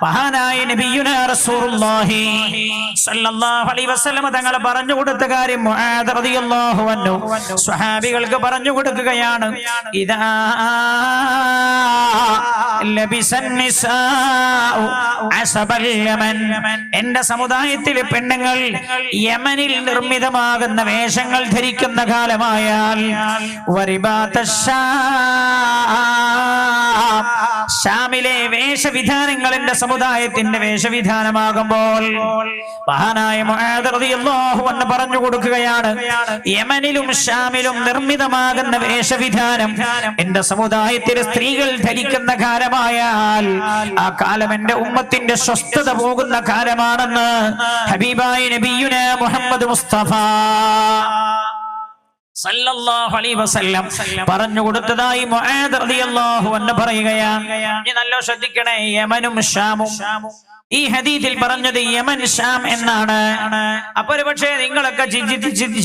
മഹാനായ നബിയുനാ റസൂലുള്ളാഹി സ്വല്ലല്ലാഹു അലൈഹി വസല്ലം തങ്ങൾ പറഞ്ഞു കൊടുത്ത കാര്യം മുആദ് റളിയല്ലാഹു അൻഹു സ്വഹാബികൾക്ക് പറഞ്ഞു കൊടുക്കുകയാണ്. ഇദാ ലബിസൻ നിസാഉ അസബൽ യമൻ. എന്റെ സമുദായത്തിലെ പെണ്ണുങ്ങൾ യമനിൽ നിർമ്മിതമാകുന്ന വേഷങ്ങൾ ധരിക്കുന്ന കാലമായാൽ, ഷാമിലെ വേഷവിധാനങ്ങൾ എന്റെ സമുദായത്തിന്റെ വേഷവിധാനമാകുമ്പോൾ മഹാനായ മുആദ് റളിയല്ലാഹു അൻഹു പറഞ്ഞു കൊടുക്കുകയാണ്, യമനിലും ഷാമിലും നിർമ്മിതമാകുന്ന വേഷവിധാനം എന്റെ സമുദായത്തിലെ സ്ത്രീകൾ ധരിക്കുന്ന കാലമായാൽ ആ കാലം എന്റെ ഉമ്മത്തിന്റെ സ്വസ്ഥത പോകുന്ന കാലമാണെന്ന് ഹബീബായ നബിയുന മുഹമ്മദ് മുസ്തഫ സല്ലല്ലാഹു അലൈഹി വസല്ലം പറഞ്ഞു കൊടുത്തതായി മുആദ് റളിയല്ലാഹു അൻഹു പറയുകയാണ്. നീ നല്ല ശ്രദ്ധിക്കണേ, യമനും ഷാമും. ഈ ഹദീസിൽ പറഞ്ഞത് യമൻ ഷാം എന്നാണ്. അപ്പൊ ഒരു പക്ഷേ നിങ്ങളൊക്കെ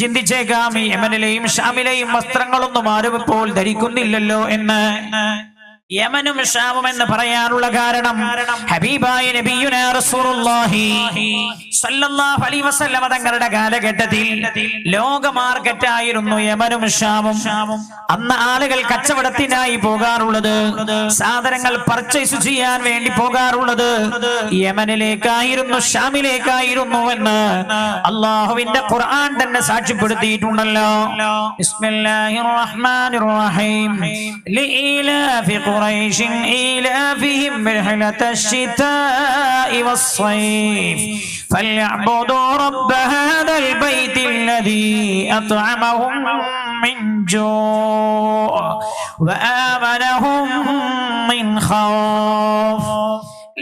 ചിന്തിച്ചേക്കാം, ഈ യമനിലെയും ഷാമിലെയും വസ്ത്രങ്ങളൊന്നും ആരും ഇപ്പോൾ ധരിക്കുന്നില്ലല്ലോ എന്ന്. യമനും ഷാമും എന്ന് പറയാനുള്ള കാരണം ഹബീബായ നബിയുനാ റസൂലുള്ളാഹി സ്വല്ലല്ലാഹു അലൈഹി വസല്ലം തങ്ങളുടെ കാലഘട്ടത്തിൽ ലോക മാർക്കറ്റ് ആയിരുന്നു യമനും ഷാമും. അന്ന് ആളുകൾ കച്ചവടത്തിനായി പോകാറുള്ളത്, സാധനങ്ങൾ പർച്ചേസ് ചെയ്യാൻ വേണ്ടി പോകാറുള്ളത് യമനിലേക്കായിരുന്നു, ഷാമിലേക്കായിരുന്നു എന്ന് അല്ലാഹുവിന്റെ ഖുർആൻ തന്നെ സാക്ഷ്യപ്പെടുത്തിയിട്ടുണ്ടല്ലോ. ബിസ്മില്ലാഹിർ റഹ്മാനിർ റഹീം. ലീലാഫി قريش إيلافهم رحلة الشتاء والصيف فليعبدوا رب هذا البيت الذي أطعمهم من جوع وآمنهم من خوف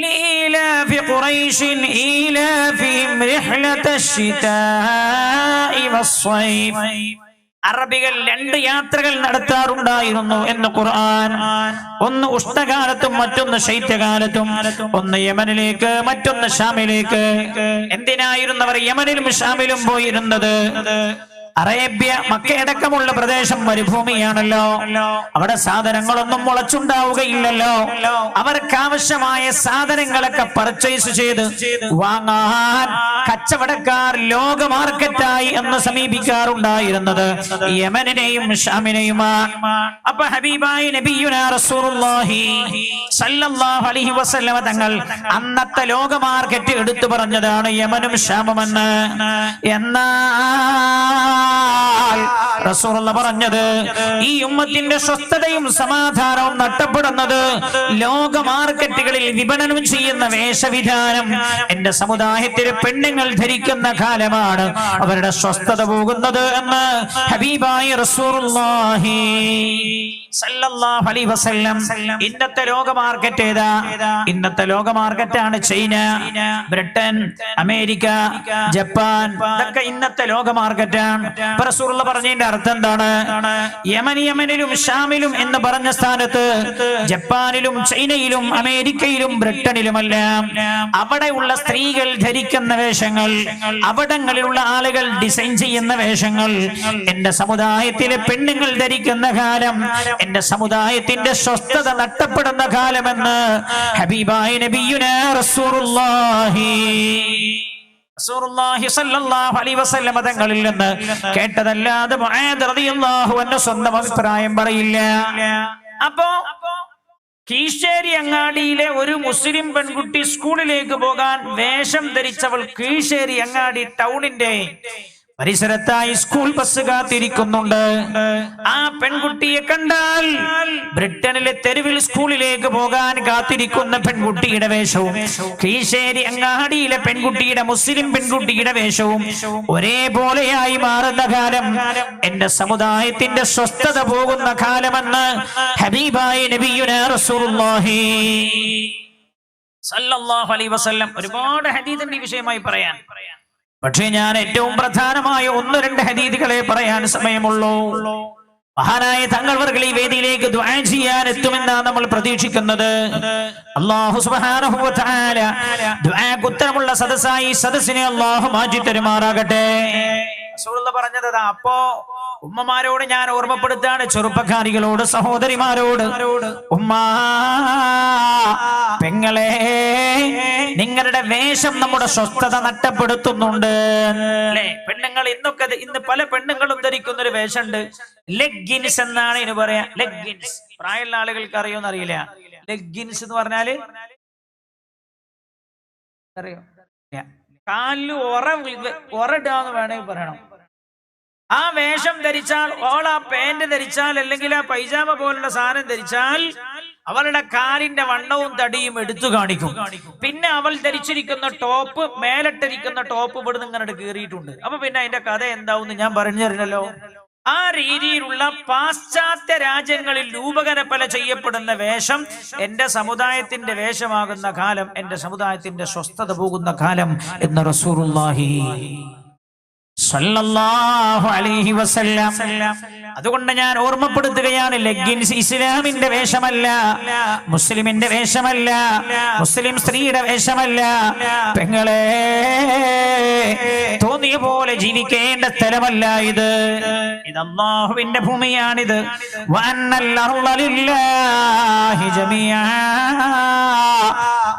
لإيلاف قريش إيلافهم رحلة الشتاء والصيف. അറബികൾ 2 യാത്രകൾ നടത്താറുണ്ടായിരുന്നു എന്ന് ഖുർആൻ. ഒന്ന് ഉഷ്ണകാലത്തും മറ്റൊന്ന് ശൈത്യകാലത്തും. ഒന്ന് യമനിലേക്ക്, മറ്റൊന്ന് ഷാമിലേക്ക്. എന്തിനായിരുന്നു അവർ യമനിലും ഷാമിലും പോയിരുന്നത്? അറേബ്യ, മക്കയടക്കമുള്ള പ്രദേശം മരുഭൂമിയാണല്ലോ. അവിടെ സാധനങ്ങളൊന്നും മുളച്ചുണ്ടാവുകയില്ലല്ലോ. അവർക്ക് ആവശ്യമായ സാധനങ്ങളൊക്കെ പർച്ചേസ് ചെയ്ത് വാങ്ങാൻ കച്ചവടക്കാർ ലോക മാർക്കറ്റായി എന്ന് സമീപിക്കാറുണ്ടായിരുന്നത് യമനിനെയും ഷാമിനെയുമാണ്. അപ്പൊ ഹബീബായ നബിയുനാ റസൂലുള്ളാഹി സല്ലല്ലാഹു അലൈഹി വസല്ലം തങ്ങൾ അന്നത്തെ ലോക മാർക്കറ്റ് എടുത്തു പറഞ്ഞതാണ് യമനും ഷാമുമെന്ന്. റസൂലുള്ളാഹി പറഞ്ഞത് ഈ ഉമ്മത്തിന്റെ സ്വസ്ഥതയും സമാധാനവും നഷ്ടപ്പെടുന്നത് ലോക മാർക്കറ്റുകളിൽ വിപണനം ചെയ്യുന്ന വേഷവിധാനം എന്റെ സമുദായത്തിലെ പെണ്ണുങ്ങൾ ധരിക്കുന്ന കാലമാണ് അവരുടെ സ്വസ്ഥത പോകുന്നത് എന്ന് ഹബീബായ റസൂലുള്ളാഹി സല്ലല്ലാഹു അലൈഹി വസല്ലം. ഇന്നത്തെ ലോക മാർക്കറ്റ് ഏതാ? ഇന്നത്തെ ലോക മാർക്കറ്റാണ് ചൈന, ബ്രിട്ടൻ, അമേരിക്ക, ജപ്പാൻ. ഇതൊക്കെ ഇന്നത്തെ ലോക മാർക്കറ്റാണ്. റസൂലുള്ളാഹി പറഞ്ഞതിന്റെ അർത്ഥം എന്താണ്? യമനിലും ഷാമിലും എന്ന് പറഞ്ഞ സ്ഥാനത്ത് ജപ്പാനിലും ചൈനയിലും അമേരിക്കയിലും ബ്രിട്ടനിലുമെല്ലാം അവിടെയുള്ള സ്ത്രീകൾ ധരിക്കുന്ന വേഷങ്ങൾ, അവിടങ്ങളിലുള്ള ആളുകൾ ഡിസൈൻ ചെയ്യുന്ന വേഷങ്ങൾ എന്റെ സമുദായത്തിലെ പെണ്ണുങ്ങൾ ധരിക്കുന്ന കാലം എന്റെ സമുദായത്തിന്റെ സ്വസ്ഥത നഷ്ടപ്പെടുന്ന കാലമെന്ന് ഹബീബായ നബിയുനാ റസൂലുള്ളാഹി റസൂലുള്ളാഹി സ്വല്ലല്ലാഹു അലൈഹി വസല്ലം തങ്ങളിൽ നിന്ന് കേട്ടതല്ലാതെ മുആദ് റളിയല്ലാഹു അൻഹു സ്വന്തം അഭിപ്രായം പറയില്ല. അപ്പോ കീശേരി അങ്ങാടിയിലെ ഒരു മുസ്ലിം പെൺകുട്ടി സ്കൂളിലേക്ക് പോകാൻ വേഷം ധരിച്ചവൾ കീശേരി അങ്ങാടി ടൗണിന്റെ പരിസരത്തായി സ്കൂൾ ബസ് കാത്തിരിക്കുന്നുണ്ട്. ആ പെൺകുട്ടിയെ കണ്ടാൽ ബ്രിട്ടനിലെ തെരുവിൽ സ്കൂളിലേക്ക് പോകാൻ കാത്തിരിക്കുന്ന പെൺകുട്ടിയുടെ വേഷവും കീശേരി അങ്ങാടിയിലെ പെൺകുട്ടിയുടെ, മുസ്ലിം പെൺകുട്ടിയുടെ വേഷവും ഒരേപോലെയായി മാറുന്ന കാലം എന്റെ സമുദായത്തിന്റെ സ്വസ്ഥത പോകുന്ന കാലമെന്ന് ഹബീബായ നബിയുനാ റസൂലുള്ളാഹി സല്ലല്ലാഹു അലൈഹി വസല്ലം. ഒരുപാട് ഹദീസിന്റെ വിഷയമായി പറയാൻ, പക്ഷേ ഞാൻ ഏറ്റവും പ്രധാനമായ 1-2 ഹദീസുകളെ പറയാൻ സമയമുള്ളൂ. മഹാനായ തങ്ങൾ വർഗ്ഗ ഈ വേദിയിലേക്ക് ദുആ ചെയ്യാൻ എത്തുമെന്നാണ് നമ്മൾ പ്രതീക്ഷിക്കുന്നത്. അല്ലാഹു സുബ്ഹാനഹു വ തആല ദുആക്ക് ഉത്തരമുള്ള സദസ്സായി സദസ്സിനെ അല്ലാഹു മാറ്റി തരുമാറാകട്ടെ. റസൂലുള്ളാഹി പറഞ്ഞത് അപ്പോ ഉമ്മമാരോട് ഞാൻ ഓർമ്മപ്പെടുത്താണ്, ചെറുപ്പക്കാരികളോട്, സഹോദരിമാരോട്, ഉമ്മാ പെങ്ങളെ, നിങ്ങളുടെ വേഷം നമ്മുടെ സ്വസ്ഥത നഷ്ടപ്പെടുത്തുന്നുണ്ട് അല്ലേ? പെണ്ണുങ്ങൾ ഇന്ന് പല പെണ്ണുങ്ങളും ധരിക്കുന്ന ഒരു വേഷമുണ്ട്, ലെഗിൻസ് എന്നാണ് ഇതിന് പറയാ. ലെഗിൻസ് പ്രായമുള്ള ആളുകൾക്ക് അറിയോന്ന് അറിയില്ല. ലെഗിൻസ് എന്ന് പറഞ്ഞാല് അറിയോ? കാലില് ഒറടാന്ന് വേണമെങ്കിൽ പറയണം. ആ വേഷം ധരിച്ചാൽ, ഓൾ ആ പാന്റ് ധരിച്ചാൽ, അല്ലെങ്കിൽ ആ പൈജാമ പോലുള്ള സാധനം ധരിച്ചാൽ അവളുടെ കാലിന്റെ വണ്ണവും തടിയും എടുത്തു കാണിക്കും. പിന്നെ അവൾ ധരിച്ചിരിക്കുന്ന ടോപ്പ്, മേലിട്ടിരിക്കുന്ന ടോപ്പ് ഇവിടുന്ന് ഇങ്ങനെ കീറിയിട്ടുണ്ട്. അപ്പൊ പിന്നെ അതിന്റെ കഥ എന്താവും ഞാൻ പറഞ്ഞു തരുന്നല്ലോ. ആ രീതിയിലുള്ള പാശ്ചാത്യ രാജ്യങ്ങളിൽ രൂപകൽപ്പന ചെയ്യപ്പെടുന്ന വേഷം എന്റെ സമുദായത്തിന്റെ വേഷമാകുന്ന കാലം, എന്റെ സമുദായത്തിന്റെ സ്വസ്ഥത പോകുന്ന കാലം എന്ന് റസൂലുള്ളാഹി സല്ലല്ലാഹു അലൈഹി വസല്ലം. അതുകൊണ്ട് ഞാൻ ഓർമ്മപ്പെടുത്തുകയാണ്, ലെഗിൻസ് ഇസ്ലാമിന്റെ വേഷമല്ല, മുസ്ലിമിന്റെ വേഷമല്ല, മുസ്ലിം സ്ത്രീയുടെ വേഷമല്ല. പെങ്ങളെ, തോന്നിയ പോലെ ജീവിക്കേണ്ട സ്ഥലമല്ല ഇത്. ഇത് അല്ലാഹുവിന്റെ ഭൂമിയാണിത്. വഅന്നൽ അർള ലില്ലാഹി ജമീഅ.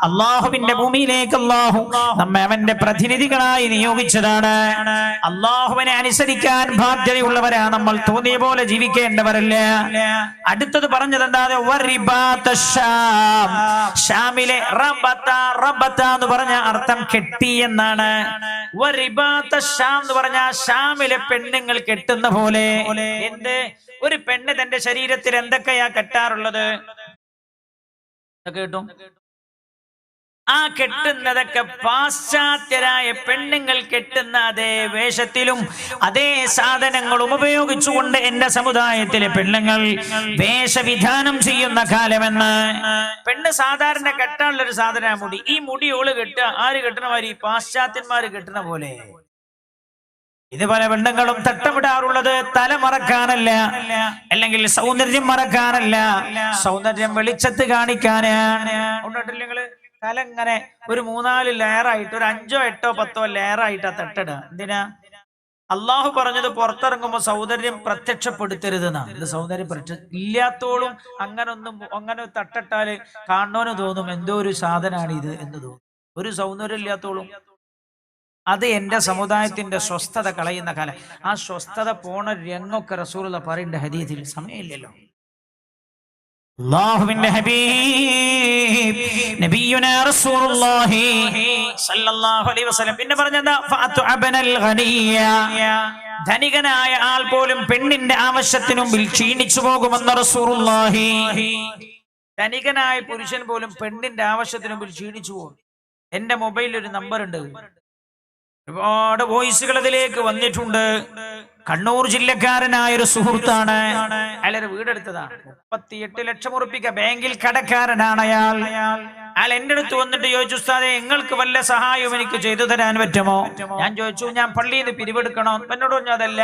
അല്ലാഹുവിന്റെ ഭൂമിയിലേക്ക് അല്ലാഹു നമ്മെ അവന്റെ പ്രതിനിധികളായി നിയോഗിച്ചതാണ്. അല്ലാഹുവിനെ അനുസരിക്കാൻ ബാധ്യതയുള്ളവരാണ് നമ്മൾ, തോന്നിയ പോലെ ജീവിക്കേണ്ടവരല്ല. അടുത്തത് പറഞ്ഞത് എന്താ? ഷാമിലെ റബത്ത എന്ന് പറഞ്ഞ അർത്ഥം കെട്ടി എന്നാണ്. ഷാം എന്ന് പറഞ്ഞ ഷാമിലെ പെണ്ണുങ്ങൾ കെട്ടുന്ന പോലെ. എന്ത്? ഒരു പെണ്ണ് തന്റെ ശരീരത്തിൽ എന്തൊക്കെയാ കെട്ടാറുള്ളത്? കേട്ടു. ആ കെട്ടുന്നതൊക്കെ പാശ്ചാത്യരായ പെണ്ണുങ്ങൾ കെട്ടുന്ന അതേ വേഷത്തിലും അതേ സാധനങ്ങളും ഉപയോഗിച്ചുകൊണ്ട് എന്റെ സമുദായത്തിലെ പെണ്ണുങ്ങൾ വേഷവിധാനം ചെയ്യുന്ന കാലമെന്ന്. പെണ്ണ് സാധാരണ കെട്ടാനുള്ളൊരു സാധന മുടി. ഈ മുടി ഓള് കെട്ടുക. ആര് കെട്ടണ മാതിരി? പാശ്ചാത്യന്മാര് കെട്ടണ പോലെ. ഇത് പല പെണ്ണുങ്ങളും തട്ടമിടാറുള്ളത് തല മറക്കാനല്ല, അല്ലെങ്കിൽ സൗന്ദര്യം മറക്കാനല്ല, സൗന്ദര്യം വെളിച്ചത്ത് കാണിക്കാനാണ്. ഉണ്ടിട്ടില്ല തല ഇങ്ങനെ ഒരു 3-4 ലെയറായിട്ട്, ഒരു 5, 8, 10 ലെയറായിട്ടാ തട്ടിടുക. എന്തിനാ? അള്ളാഹു പറഞ്ഞത് പുറത്തിറങ്ങുമ്പോ സൗന്ദര്യം പ്രത്യക്ഷപ്പെടുത്തരുതെന്നാ. ഇത് സൗന്ദര്യം ഇല്ലാത്തോളും അങ്ങനെ തട്ടിട്ടാല് കാണുന്നവന് തോന്നും എന്തോ ഒരു സാധനമാണ് ഇത് എന്ന് തോന്നും. ഒരു സൗന്ദര്യം ഇല്ലാത്തോളും. അത് എന്റെ സമുദായത്തിന്റെ സ്വസ്ഥത കളയുന്ന കാലം. ആ സ്വസ്ഥത പോണ രംഗമൊക്കെ റസൂലുള്ള പറയേണ്ട ഹദീസിൽ സമയമില്ലല്ലോ. അല്ലാഹുവിന്റെ ഹബീബ് നബിയുനാ റസൂലുള്ളാഹി സ്വല്ലല്ലാഹു അലൈഹി വസല്ലം പിന്നെ പറഞ്ഞതാ ഫഅതുഅബനൽ ഗനിയ. ധനികനായ ആൾ പോലും പെണ്ണിന്റെ ആവശ്യത്തിനു മുമ്പിൽ ക്ഷീണിച്ചു പോകുമെന്ന് റസൂലുള്ളാഹി. ധനികനായ പുരുഷൻ പോലും പെണ്ണിന്റെ ആവശ്യത്തിനു മുമ്പിൽ ക്ഷീണിച്ചു പോകും. എന്റെ മൊബൈലിൽ ഒരു നമ്പർ ഉണ്ട്, ഒരുപാട് വോയിസുകൾ അതിലേക്ക് വന്നിട്ടുണ്ട്. കണ്ണൂർ ജില്ലക്കാരനായ ഒരു സുഹൃത്താണ്. അയാളൊരു വീടെടുത്തതാണ്. 38 ലക്ഷം ഉറുപ്പിക ബാങ്കിൽ കടക്കാരനാണ് അയാൾ. അയാൾ എന്റെ അടുത്ത് വന്നിട്ട് ചോദിച്ചു, ഉസ്താദേ നിങ്ങൾക്ക് വല്ല സഹായവും എനിക്ക് ചെയ്തു തരാൻ പറ്റുമോ? ഞാൻ ചോദിച്ചു, ഞാൻ പള്ളിയിൽ നിന്ന് പിരിവെടുക്കണോ? എന്നോട് പറഞ്ഞു അതല്ല,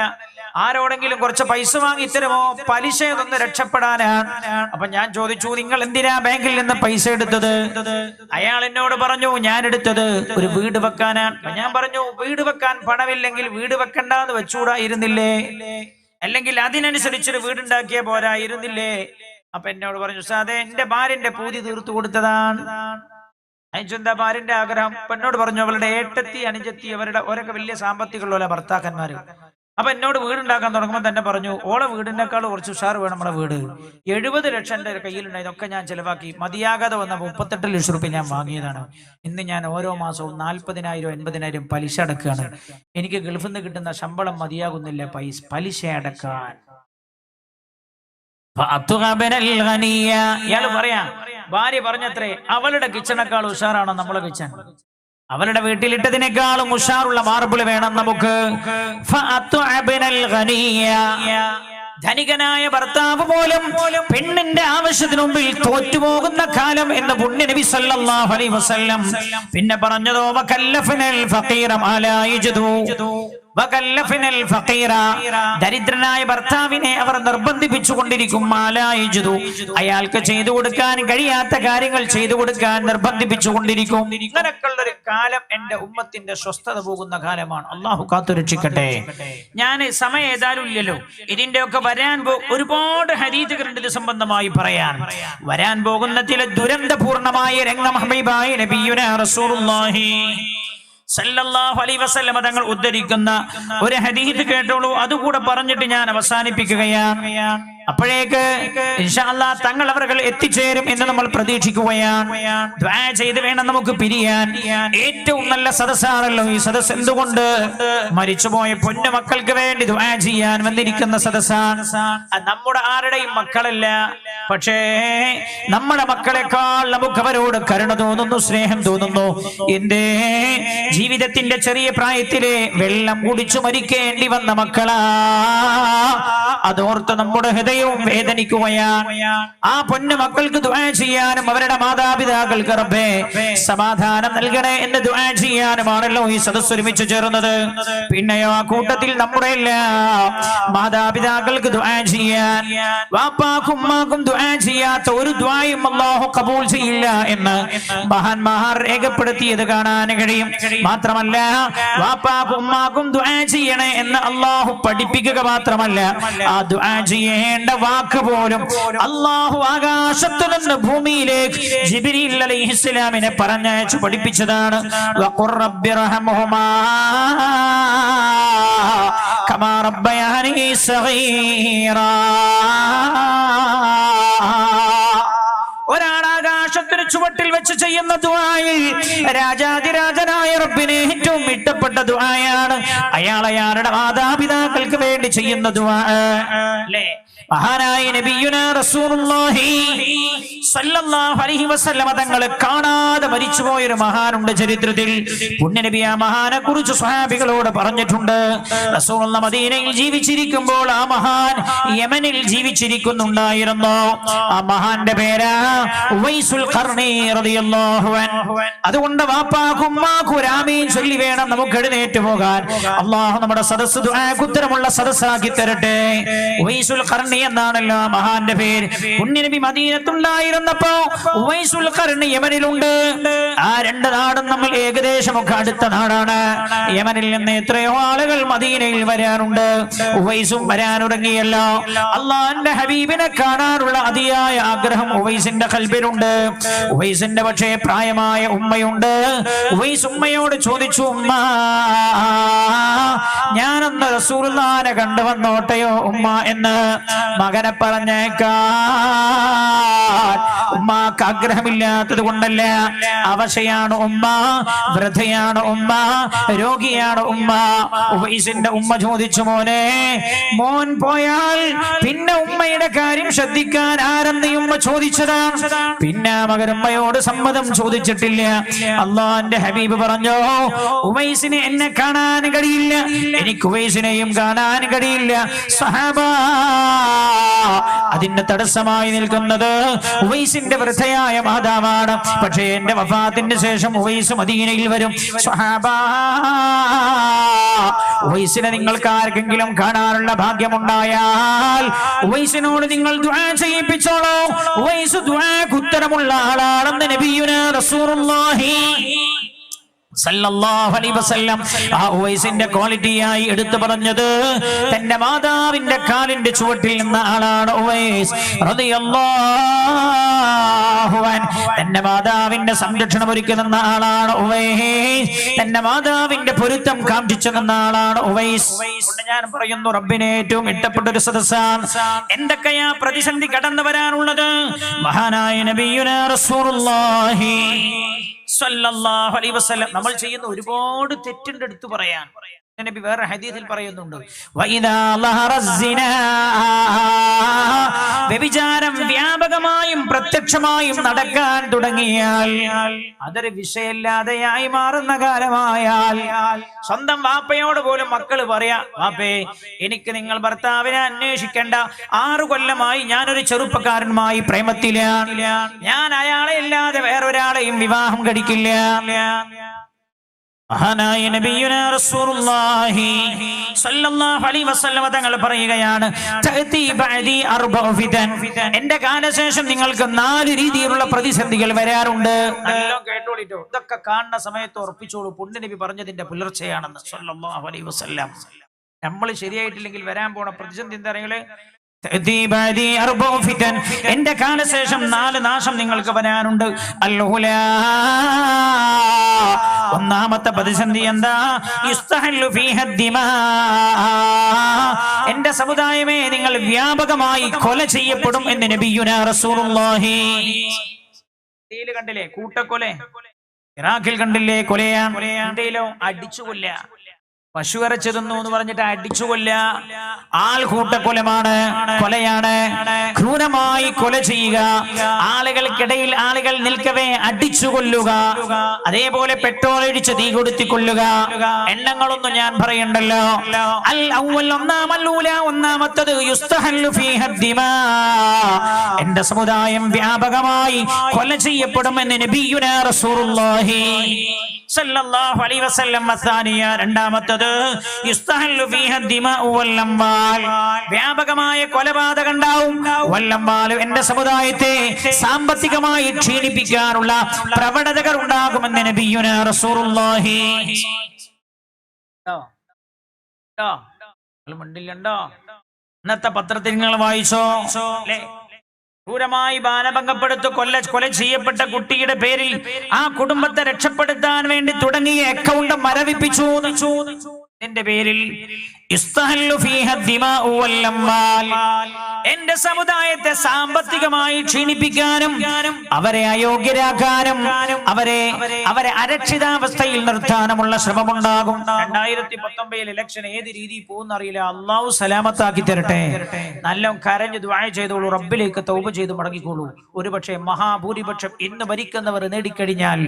ആരോടെങ്കിലും കുറച്ച് പൈസ വാങ്ങി തരുമോ? പലിശയിൽ നിന്ന് രക്ഷപ്പെടാനാണ്. അപ്പൊ ഞാൻ ചോദിച്ചു, നിങ്ങൾ എന്തിനാ ബാങ്കിൽ നിന്ന് പൈസ എടുത്തത്? അയാൾ എന്നോട് പറഞ്ഞു, ഞാൻ എടുത്തത് ഒരു വീട് വെക്കാനാണ്. ഞാൻ പറഞ്ഞു, വീട് വെക്കാൻ പണമില്ലെങ്കിൽ വീട് വെക്കണ്ടെന്ന് വെച്ചുകൂടായിരുന്നില്ലേ? അല്ലെങ്കിൽ അതിനനുസരിച്ചൊരു വീടുണ്ടാക്കിയ പോരായിരുന്നില്ലേ? അപ്പൊ എന്നോട് പറഞ്ഞു, ഉസ്താദേ എന്റെ ഭാര്യന്റെ പൂതി തീർത്തു കൊടുത്തതാണ്. എന്താ ഭാര്യന്റെ ആഗ്രഹം? അപ്പൊ എന്നോട് പറഞ്ഞു, അവളുടെ ഏട്ടത്തി അനുജത്തി അവരൊക്കെ വലിയ സാമ്പത്തികമുള്ള ഭർത്താക്കന്മാര്. അപ്പൊ എന്നോട് വീടുണ്ടാക്കാൻ തുടങ്ങുമ്പോൾ തന്നെ പറഞ്ഞു, ഓളെ വീടിനേക്കാൾ കുറച്ച് ഉഷാർ വേണം നമ്മളെ വീട്. 70 ലക്ഷം എന്റെ കയ്യിലുണ്ടായി, ഇതൊക്കെ ഞാൻ ചെലവാക്കി മതിയാകാതെ വന്ന 38 ലക്ഷം റുപ്യ ഞാൻ വാങ്ങിയതാണ്. ഇന്ന് ഞാൻ ഓരോ മാസവും 40,000 80,000 പലിശ അടക്കുകയാണ്. എനിക്ക് ഗൾഫിൽ നിന്ന് കിട്ടുന്ന ശമ്പളം മതിയാകുന്നില്ല പലിശ അടക്കാൻ. ഇയാള് പറയാ, ഭാര്യ പറഞ്ഞത്രേ അവളുടെ കിച്ചണേക്കാൾ ഉഷാറാണോ നമ്മളെ കിച്ചൺ? അവളുടെ വീട്ടിലിട്ടതിനേക്കാളും ഉഷാറുള്ള മാർബിൾ വേണം നമുക്ക്. ധനികനായ ഭർത്താവ് പോലും പെണ്ണിന്റെ ആവശ്യത്തിനു മുമ്പിൽ തോറ്റുപോകുന്ന കാലം എന്ന് പുണ്യ നബി സല്ലല്ലാഹു അലൈഹി വസല്ലം പിന്നെ പറഞ്ഞതോ വകല്ലഫനൽ ഫഖീറ മാലാ യജ്ദു. ദരിദ്രനായ ഭർത്താവിനെ അവർ നിർബന്ധിപ്പിച്ചു കൊണ്ടിരിക്കും. അയാൾക്ക് ചെയ്തു കൊടുക്കാൻ കഴിയാത്ത കാര്യങ്ങൾ ചെയ്തു കൊടുക്കാൻ നിർബന്ധിപ്പിച്ചു കൊണ്ടിരിക്കും. ഇങ്ങനെയൊക്കെയുള്ളൊരു കാലം എന്റെ ഉമ്മത്തിന്റെ സ്വസ്ഥത പോകുന്ന കാലമാണ്. അള്ളാഹു കാത്തുരക്ഷിക്കട്ടെ. ഞാൻ സമയം ഏതായാലും ഇല്ലല്ലോ. ഇതിന്റെയൊക്കെ ഒരുപാട് ഹദീസുകളുണ്ട് ഇത് സംബന്ധമായി പറയാൻ. വരാൻ പോകുന്ന ചില ദുരന്തപൂർണമായ രംഗം ഹബീബായ നബിയുനാ റസൂലുള്ളാഹി സല്ലല്ലാഹു അലൈഹി വസല്ലം തങ്ങൾ ഉദ്ധരിക്കുന്ന ഒരു ഹദീസ് കേട്ടോളൂ. അതുകൂടെ പറഞ്ഞിട്ട് ഞാൻ അവസാനിപ്പിക്കുകയാണ്. അപ്പോഴേക്ക് ഇൻഷാ അല്ലാഹ് തങ്ങൾ അവர்கள் എത്തിച്ചേരും എന്ന് നമ്മൾ പ്രതീക്ഷിക്കുകയാണ്. ദുആ ചെയ്ത് വേണം നമുക്ക് പിരിയാൻ. ഏറ്റവും നല്ല സദസ്സാണല്ലോ ഈ സദസ്സ്. എന്തുകൊണ്ട്? മരിച്ചുപോയ പൊന്നു മക്കൾക്ക് വേണ്ടി ദുആ ചെയ്യാൻ വന്നിരിക്കുന്ന സദസ്സാണ്. നമ്മുടെ ആരുടെയും മക്കളല്ല, പക്ഷേ നമ്മുടെ മക്കളെക്കാൾ നമുക്ക് അവരോട് കരുണ തോന്നുന്നു, സ്നേഹം തോന്നുന്നു. എന്റെ ജീവിതത്തിന്റെ ചെറിയ പ്രായത്തിലെ വെള്ളം കുടിച്ചു മരിക്കേണ്ടി വന്ന മക്കളാ, അതോർത്ത് നമ്മുടെ ഹൃദയവും വേദനിക്കുകയാണ്. ആ പൊന്നു മക്കൾക്ക് ദുആ ചെയ്യാനും അവരുടെ മാതാപിതാക്കൾക്ക് റബ്ബേ സമാധാനം നൽകണേ എന്ന് ദുആ ചെയ്യാനുമാണല്ലോ ഈ സദസ്സ് ഒരുമിച്ച് ചേർന്നത്. പിന്നെയോ ആ കൂട്ടത്തിൽ നമ്മുടെ എല്ലാ മാതാപിതാക്കൾക്ക് ദുആ ചെയ്യാൻ, വാപ്പാക്കും ഉമ്മാക്കും ദുആ ചെയ്യാത്ത ഒരു ദുആയും അല്ലാഹു ഖബൂൽ ചെയ്യില്ല എന്ന് മഹാന്മാർ രേഖപ്പെടുത്തിയത് കാണാൻ കഴിയും. മാത്രമല്ല വാപ്പാക്കും ഉമ്മാക്കും ദുആ ചെയ്യണേ എന്ന് അല്ലാഹു പഠിപ്പിക്കുക മാത്രമല്ല, ആ ദുആ ചെയ്യേണ്ട വാക്ക് പോലും അല്ലാഹു ആകാശത്തു നിന്ന് ഭൂമിയിലേക്ക് ജിബ്രീൽ അലൈഹിസ്സലാമിനെ പറഞ്ഞയച്ചു പഠിപ്പിച്ചതാണ്. വഖുർ റബ്ബിർഹംഹുമാ കമാ റബ്ബയാനി സഗീറാ. ഒരാൾ ആകാശത്തിന് ചുവട്ടിൽ വെച്ച് ചെയ്യുന്ന ദുആയിൽ രാജാതിരാജനായ റബ്ബിനെ ഏറ്റവും ഇഷ്ടപ്പെട്ട ദുആയാണ് അയാൾ അയാളുടെ മാതാപിതാക്കൾക്ക് വേണ്ടി ചെയ്യുന്ന ദുആ. അല്ലേ? മഹാനായ നബിയുനാ റസൂലുള്ളാഹി സ്വല്ലല്ലാഹു അലൈഹി വസല്ലം തങ്ങളെ കാണാതെ മരിച്ചുപോയൊരു മഹാനുണ്ട് ചരിത്രത്തിൽ. പുണ്യനബി ആ മഹാനെ കുറിച്ച് സ്വഹാബികളോട് പറഞ്ഞിട്ടുണ്ട്. റസൂലുള്ളാഹി മദീനയിൽ ജീവിച്ചിരിക്കുമ്പോൾ ആ മഹാൻ യമനിൽ ജീവിച്ചിരിക്കുന്നുണ്ടായിരുന്നു. ആ മഹാന്റെ പേരാ ഉവൈസുൽ ഖർനി റളിയല്ലാഹു അൻഹു. അതുകൊണ്ട് വാപ്പാക്കും ഉമ്മാക്കും ആമീൻ ചൊല്ലി വേണം നമുക്ക് എഴുന്നേറ്റ് പോകാൻ. അല്ലാഹു നമ്മുടെ സദസ്സ് ദുആക്ക് ഉത്തരമുള്ള സദസ്സാക്കി തരട്ടെ. ഉവൈസുൽ ഖർനി എന്നാണല്ലോ മഹാന്റെ പേര്. പുണ്യനബി മദീനത്തുണ്ടായിരുന്നപ്പോ ഉവൈസുൽ ഖർനി യമനിലുണ്ട്. ആ രണ്ട് നാടും നമ്മൾ ഏകദേശം ഒക്കെ അടുത്ത നാടാണ്. യമനിൽ നിന്ന് എത്രയോ ആളുകൾ മദീനയിൽ വരാനുണ്ട്. ഉവൈസും വരാനുറങ്ങിയല്ലോ. അള്ളാഹുവിന്റെ ഹബീബിനെ കാണാനുള്ള അതിയായ ആഗ്രഹം ഉവൈസിന്റെ ഖൽബിലുണ്ട്. ഉവൈസിന്റെ പക്ഷേ പ്രായമായ ഉമ്മയുണ്ട്. ഉവൈസ് ഉമ്മയോട് ചോദിച്ചു, ഉമ്മ ഞാനൊന്ന് റസൂലുള്ളാഹിനെ കണ്ടുവന്നോട്ടെയോ ഉമ്മ എന്ന്. മകനെ പറഞ്ഞേക്കാൻ ഉമ്മാക്ക് ആഗ്രഹമില്ലാത്തത് കൊണ്ടല്ല, അവശയാണ് ഉമ്മ, വൃദ്ധയാണ് ഉമ്മ, രോഗിയാണ് ഉമ്മ. ഉവൈസിന്റെ ഉമ്മ ചോദിച്ചു, മോനെ മോൻ പോയാൽ പിന്നെ ഉമ്മയുടെ കാര്യം ശ്രദ്ധിക്കാൻ ആരെന്ന് ഉമ്മ ചോദിച്ചതാണ്. പിന്നെ മകൻ ഉമ്മയോട് സമ്മതം ചോദിച്ചിട്ടില്ല. അള്ളാന്റെ ഹബീബ് പറഞ്ഞു, ഉവൈസിനെ എന്നെ കാണാൻ കഴിയില്ല, എനിക്ക് ഉവൈസിനെയും കാണാൻ കഴിയില്ല. സഹാബ, അതിന് തടസ്സമായി നിൽക്കുന്നത് ഉവൈസിന്റെ വൃദ്ധയായ മാതാവാണ്. പക്ഷേ എന്റെ വഫാത്തിന് ശേഷം ഉവൈസ് മദീനയിൽ വരും. സ്വഹാബാ, ഉവൈസിനെ നിങ്ങൾക്ക് ആർക്കെങ്കിലും കാണാനുള്ള ഭാഗ്യമുണ്ടായാൽ ഉവൈസിനോട് നിങ്ങൾ ദുആ ചെയ്യിപ്പിച്ചോളൂ. ഉവൈസ് ദുആക്ക് ഉത്തരമുള്ള ആളാണെന്ന് നബിയുനാ റസൂലുള്ളാഹി സല്ലല്ലാഹു അലൈഹി വസല്ലം ആ ഉവൈസിന്റെ ക്വാളിറ്റിയായി എടുത്തു പറഞ്ഞത് തന്റെ മാതാവിന്റെ കാലിന്റെ ചുവട്ടിൽ നിന്ന ആളാണ് ഉവൈസ് റളിയല്ലാഹു അൻഹു. തന്റെ മാതാവിന്റെ സംരക്ഷണം ഒരുക്കി നിന്ന ആളാണ് ഉവൈസ്. തന്റെ മാതാവിന്റെ പൊരുത്തം കാംക്ഷിച്ചു നിന്ന ആളാണ് ഉവൈസ്. ഞാൻ പറയുന്നു, റബ്ബിനെ ഏറ്റവും ഇഷ്ടപ്പെട്ട ഒരു സദസ്സാണ്. എന്തൊക്കെയാ പ്രതിസന്ധി കടന്നു വരാനുള്ളത്? മഹാനായ നബിയുനാ റസൂലുള്ളാഹി സ്വല്ലല്ലാഹു അലൈഹി വസല്ലം നമ്മൾ ചെയ്യുന്ന ഒരുപാട് തെറ്റിന്റെ അടുത്ത് പറയാൻ നബി വേറെ ഹദീസിൽ പറയുന്നുണ്ട്, വ്യഭിചാരം വ്യാപകമായും പ്രത്യക്ഷമായും നടക്കാൻ തുടങ്ങിയാൽ, അതൊരു വിഷയമില്ലാതെയായി മാറുന്ന കാലമായാൽ, സ്വന്തം വാപ്പയോട് പോലും മക്കള് പറയാ, വാപ്പേ എനിക്ക് നിങ്ങൾ ഭർത്താവിനെ അന്വേഷിക്കേണ്ട, 6 കൊല്ലമായി ഞാനൊരു ചെറുപ്പക്കാരനുമായി പ്രേമത്തിലാണ്, ഞാൻ അയാളെ ഇല്ലാതെ വേറൊരാളെയും വിവാഹം കഴിക്കില്ല. മഹാനായ നബിയുനാ റസൂലുള്ളാഹി സ്വല്ലല്ലാഹു അലൈഹി വസല്ലം തങ്ങൾ പറയുകയാണ്, തഅതി ബഅദി അർബഉ ഫിതൻ, എന്റെ കാലശേഷം നിങ്ങൾക്ക് 4 രീതിയിലുള്ള പ്രതിസന്ധികൾ വരാറുണ്ട്. നല്ലോണം കേട്ടോളിട്ടോ, ഇതൊക്കെ കാണുന്ന സമയത്ത് ഉറപ്പിച്ചോളൂ പുണ്യ നബി പറഞ്ഞതിന്റെ പുലർച്ചയാണെന്ന് സ്വല്ലല്ലാഹു അലൈഹി വസല്ലം. നമ്മൾ ശരിയായിട്ടില്ലെങ്കിൽ വരാൻ പോണ പ്രതിസന്ധി എന്താ അറിയുക? എന്റെ കാലശേഷം 4 നാശം നിങ്ങൾക്ക് വരാനുണ്ട്. ഒന്നാമത്തെ പ്രതിസന്ധി എന്താ? എന്റെ സമുദായമേ, നിങ്ങൾ വ്യാപകമായി കൊല ചെയ്യപ്പെടും എന്ന് നബിയുനാ റസൂലുള്ളാഹി. കണ്ടില്ലേ കൂട്ടക്കൊല? ഇറാഖിൽ കണ്ടില്ലേ കൊലയാണ്? ഇന്ത്യയിലോ അടിച്ചു കൊല്ല, പശു ഇറച്ചി തിന്നു എന്ന് പറഞ്ഞിട്ട് അടിച്ചു കൊല്ല, ആൾക്കൂട്ടക്കൊലമാണ്, കൊലയാണ്. ക്രൂരമായി കൊല ചെയ്യുക, ആളുകൾക്കിടയിൽ ആളുകൾ നിൽക്കവേ അടിച്ചു കൊല്ലുക, അതേപോലെ പെട്രോൾ ഒഴിച്ച് തീ കൊടുത്തി കൊല്ലുക. എണ്ണങ്ങളൊന്നും ഞാൻ പറയണ്ടല്ലോ. ഒന്നാമത്തത് എന്റെ സമുദായം വ്യാപകമായി കൊല ചെയ്യപ്പെടുമെന്ന് നബിയുനാ റസൂലുള്ളാഹി സല്ലല്ലാഹു അലൈഹി വസല്ലം. രണ്ടാമത്തത് വ്യാപകമായ കൊലപാതകം ഉണ്ടാവും. എന്റെ സമുദായത്തെ സാമ്പത്തികമായി ക്ഷീണിപ്പിക്കാനുള്ള പ്രവണതകൾ ഉണ്ടാകുമെന്ന് നബിയുനാ റസൂലുള്ളാഹി. മണ്ടില്ലണ്ടോ? ഇന്നത്തെ പത്രത്തിൽ നിങ്ങൾ വായിച്ചോ? ക്രൂരമായി ബാലഭംഗപ്പെടുത്തു കൊല ചെയ്യപ്പെട്ട കുട്ടിയുടെ പേരിൽ ആ കുടുംബത്തെ രക്ഷപ്പെടുത്താൻ വേണ്ടി തുടങ്ങിയ അക്കൗണ്ട് മരവിപ്പിച്ചു. എന്റെ പേരിൽ എന്റെ സമുദായത്തെ സാമ്പത്തികമായി ക്ഷീണിപ്പിക്കാനും അവരെ അയോഗ്യരാക്കാനും അവരെ അരക്ഷിതാവസ്ഥയിൽ നിർത്താനുമുള്ള ശ്രമമുണ്ടാകും. 2019 ഇലക്ഷൻ ഏത് രീതിയിൽ പോകുന്ന അറിയില്ല. അള്ളാഹു സലാമത്താക്കി തരട്ടെ. നല്ല കരഞ്ഞ് ദുആ ചെയ്തോളൂ, റബ്ബിലേക്ക് തൗബ ചെയ്ത് മടങ്ങിക്കോളൂ. ഒരുപക്ഷെ മഹാഭൂരിപക്ഷം ഇന്ന് ഭരിക്കുന്നവർ നേടിക്കഴിഞ്ഞാൽ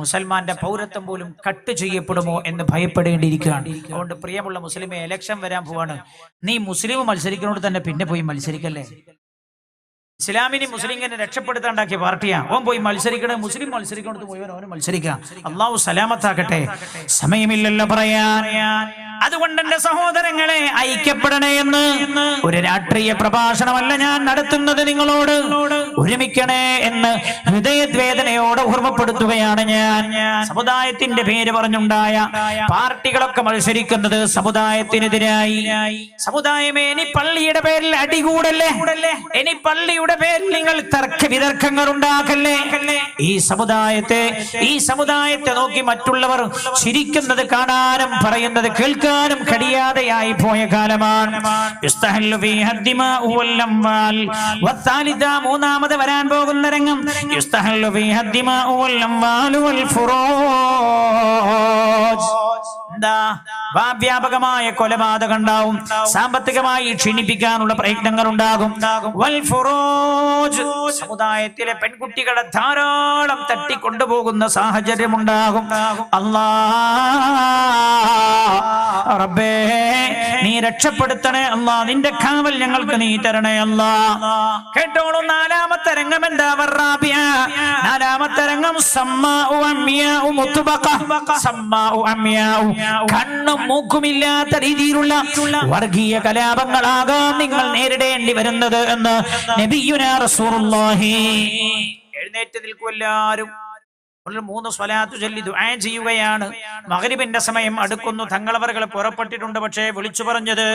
മുസൽമാന്റെ പൗരത്വം പോലും കട്ട് ചെയ്യപ്പെടുമോ എന്ന് ഭയപ്പെടേണ്ടിയിരിക്കുകയാണ്. അതുകൊണ്ട് പ്രിയമുള്ള മുസ്ലിമെ, ഇലക്ഷൻ വരാൻ പോവാണ്. നീ മുസ്ലിം മത്സരിക്കുന്നോട് തന്നെ പിന്നെ പോയി മത്സരിക്കല്ലേ. ഇസ്ലാമിനെ മുസ്ലിമിനെ രക്ഷപ്പെടുത്താണ്ടാക്കിയ പാർട്ടിയാ. ഓൻ പോയി മത്സരിക്കണേ, മുസ്ലിം മത്സരിക്കണോട് പോയി അവന് മത്സരിക്കാം. അള്ളാഹു സലാമത്താക്കട്ടെ. സമയമില്ലല്ലോ പറയാൻ. അതുകൊണ്ട് എന്റെ സഹോദരങ്ങളെ, ഐക്യപ്പെടണേ എന്ന് ഒരു രാഷ്ട്രീയ പ്രഭാഷണമല്ല ഞാൻ നടത്തുന്നത്. നിങ്ങളോട് ഒരുമിക്കണേ എന്ന് ഹൃദയവേദനയോടെ ഓർമ്മപ്പെടുത്തുകയാണ് ഞാൻ. സമുദായത്തിന്റെ പേര് പറഞ്ഞുണ്ടായ പാർട്ടികളൊക്കെ മത്സരിക്കുന്നത് സമുദായത്തിനെതിരായി. സമുദായമേ, ഇനി പള്ളിയുടെ പേരിൽ അടികൂടല്ലേ, ഇനി പള്ളിയുടെ പേരിൽ നിങ്ങൾ തർക്ക വിതർക്കങ്ങൾ ഉണ്ടാക്കല്ലേ. ഈ സമുദായത്തെ നോക്കി മറ്റുള്ളവർ ചിരിക്കുന്നത് കാണാനും പറയുന്നത് കേൾക്കാനും കഴിയാതെയായി പോയ കാലമാണ്. മൂന്നാമത് വരാൻ പോകുന്ന രംഗം വ്യാപകമായ കൊലപാതകം ഉണ്ടാവും. സാമ്പത്തികമായി ക്ഷീണിപ്പിക്കാനുള്ള പ്രയത്നങ്ങൾ ഉണ്ടാകും. സമുദായത്തിലെ പെൺകുട്ടികളെ ധാരാളം തട്ടിക്കൊണ്ടുപോകുന്ന സാഹചര്യം ഉണ്ടാകും. റബ്ബേ, നീ രക്ഷപ്പെടുത്തണേ അല്ലാ. നിന്റെ കാവൽ ഞങ്ങൾക്ക് നീ തരണേ അല്ലാ. കേട്ടോളൂ, നാലാമത്തെ രംഗം എന്താ? നാലാമത്തെ രംഗം കണ്ണും മൂക്കുമില്ലാത്ത രീതിയിലുള്ള വർഗീയ കലാപങ്ങളാകാം നിങ്ങൾ നേരിടേണ്ടി വരുന്നത് എന്ന് നബിയുനാ റസൂലുള്ളാഹി. എഴുന്നേറ്റ് നിൽക്കൂ എല്ലാവരും. 3 സ്വലാത്ത് ചൊല്ലി ദുആ ചെയ്യുകയാണ്. മഗ്രിബിന്റെ സമയം അടുക്കുന്നു. തങ്ങളവറുകൾ പുറപ്പെട്ടിട്ടുണ്ട്. പക്ഷേ വിളിച്ചു പറഞ്ഞത്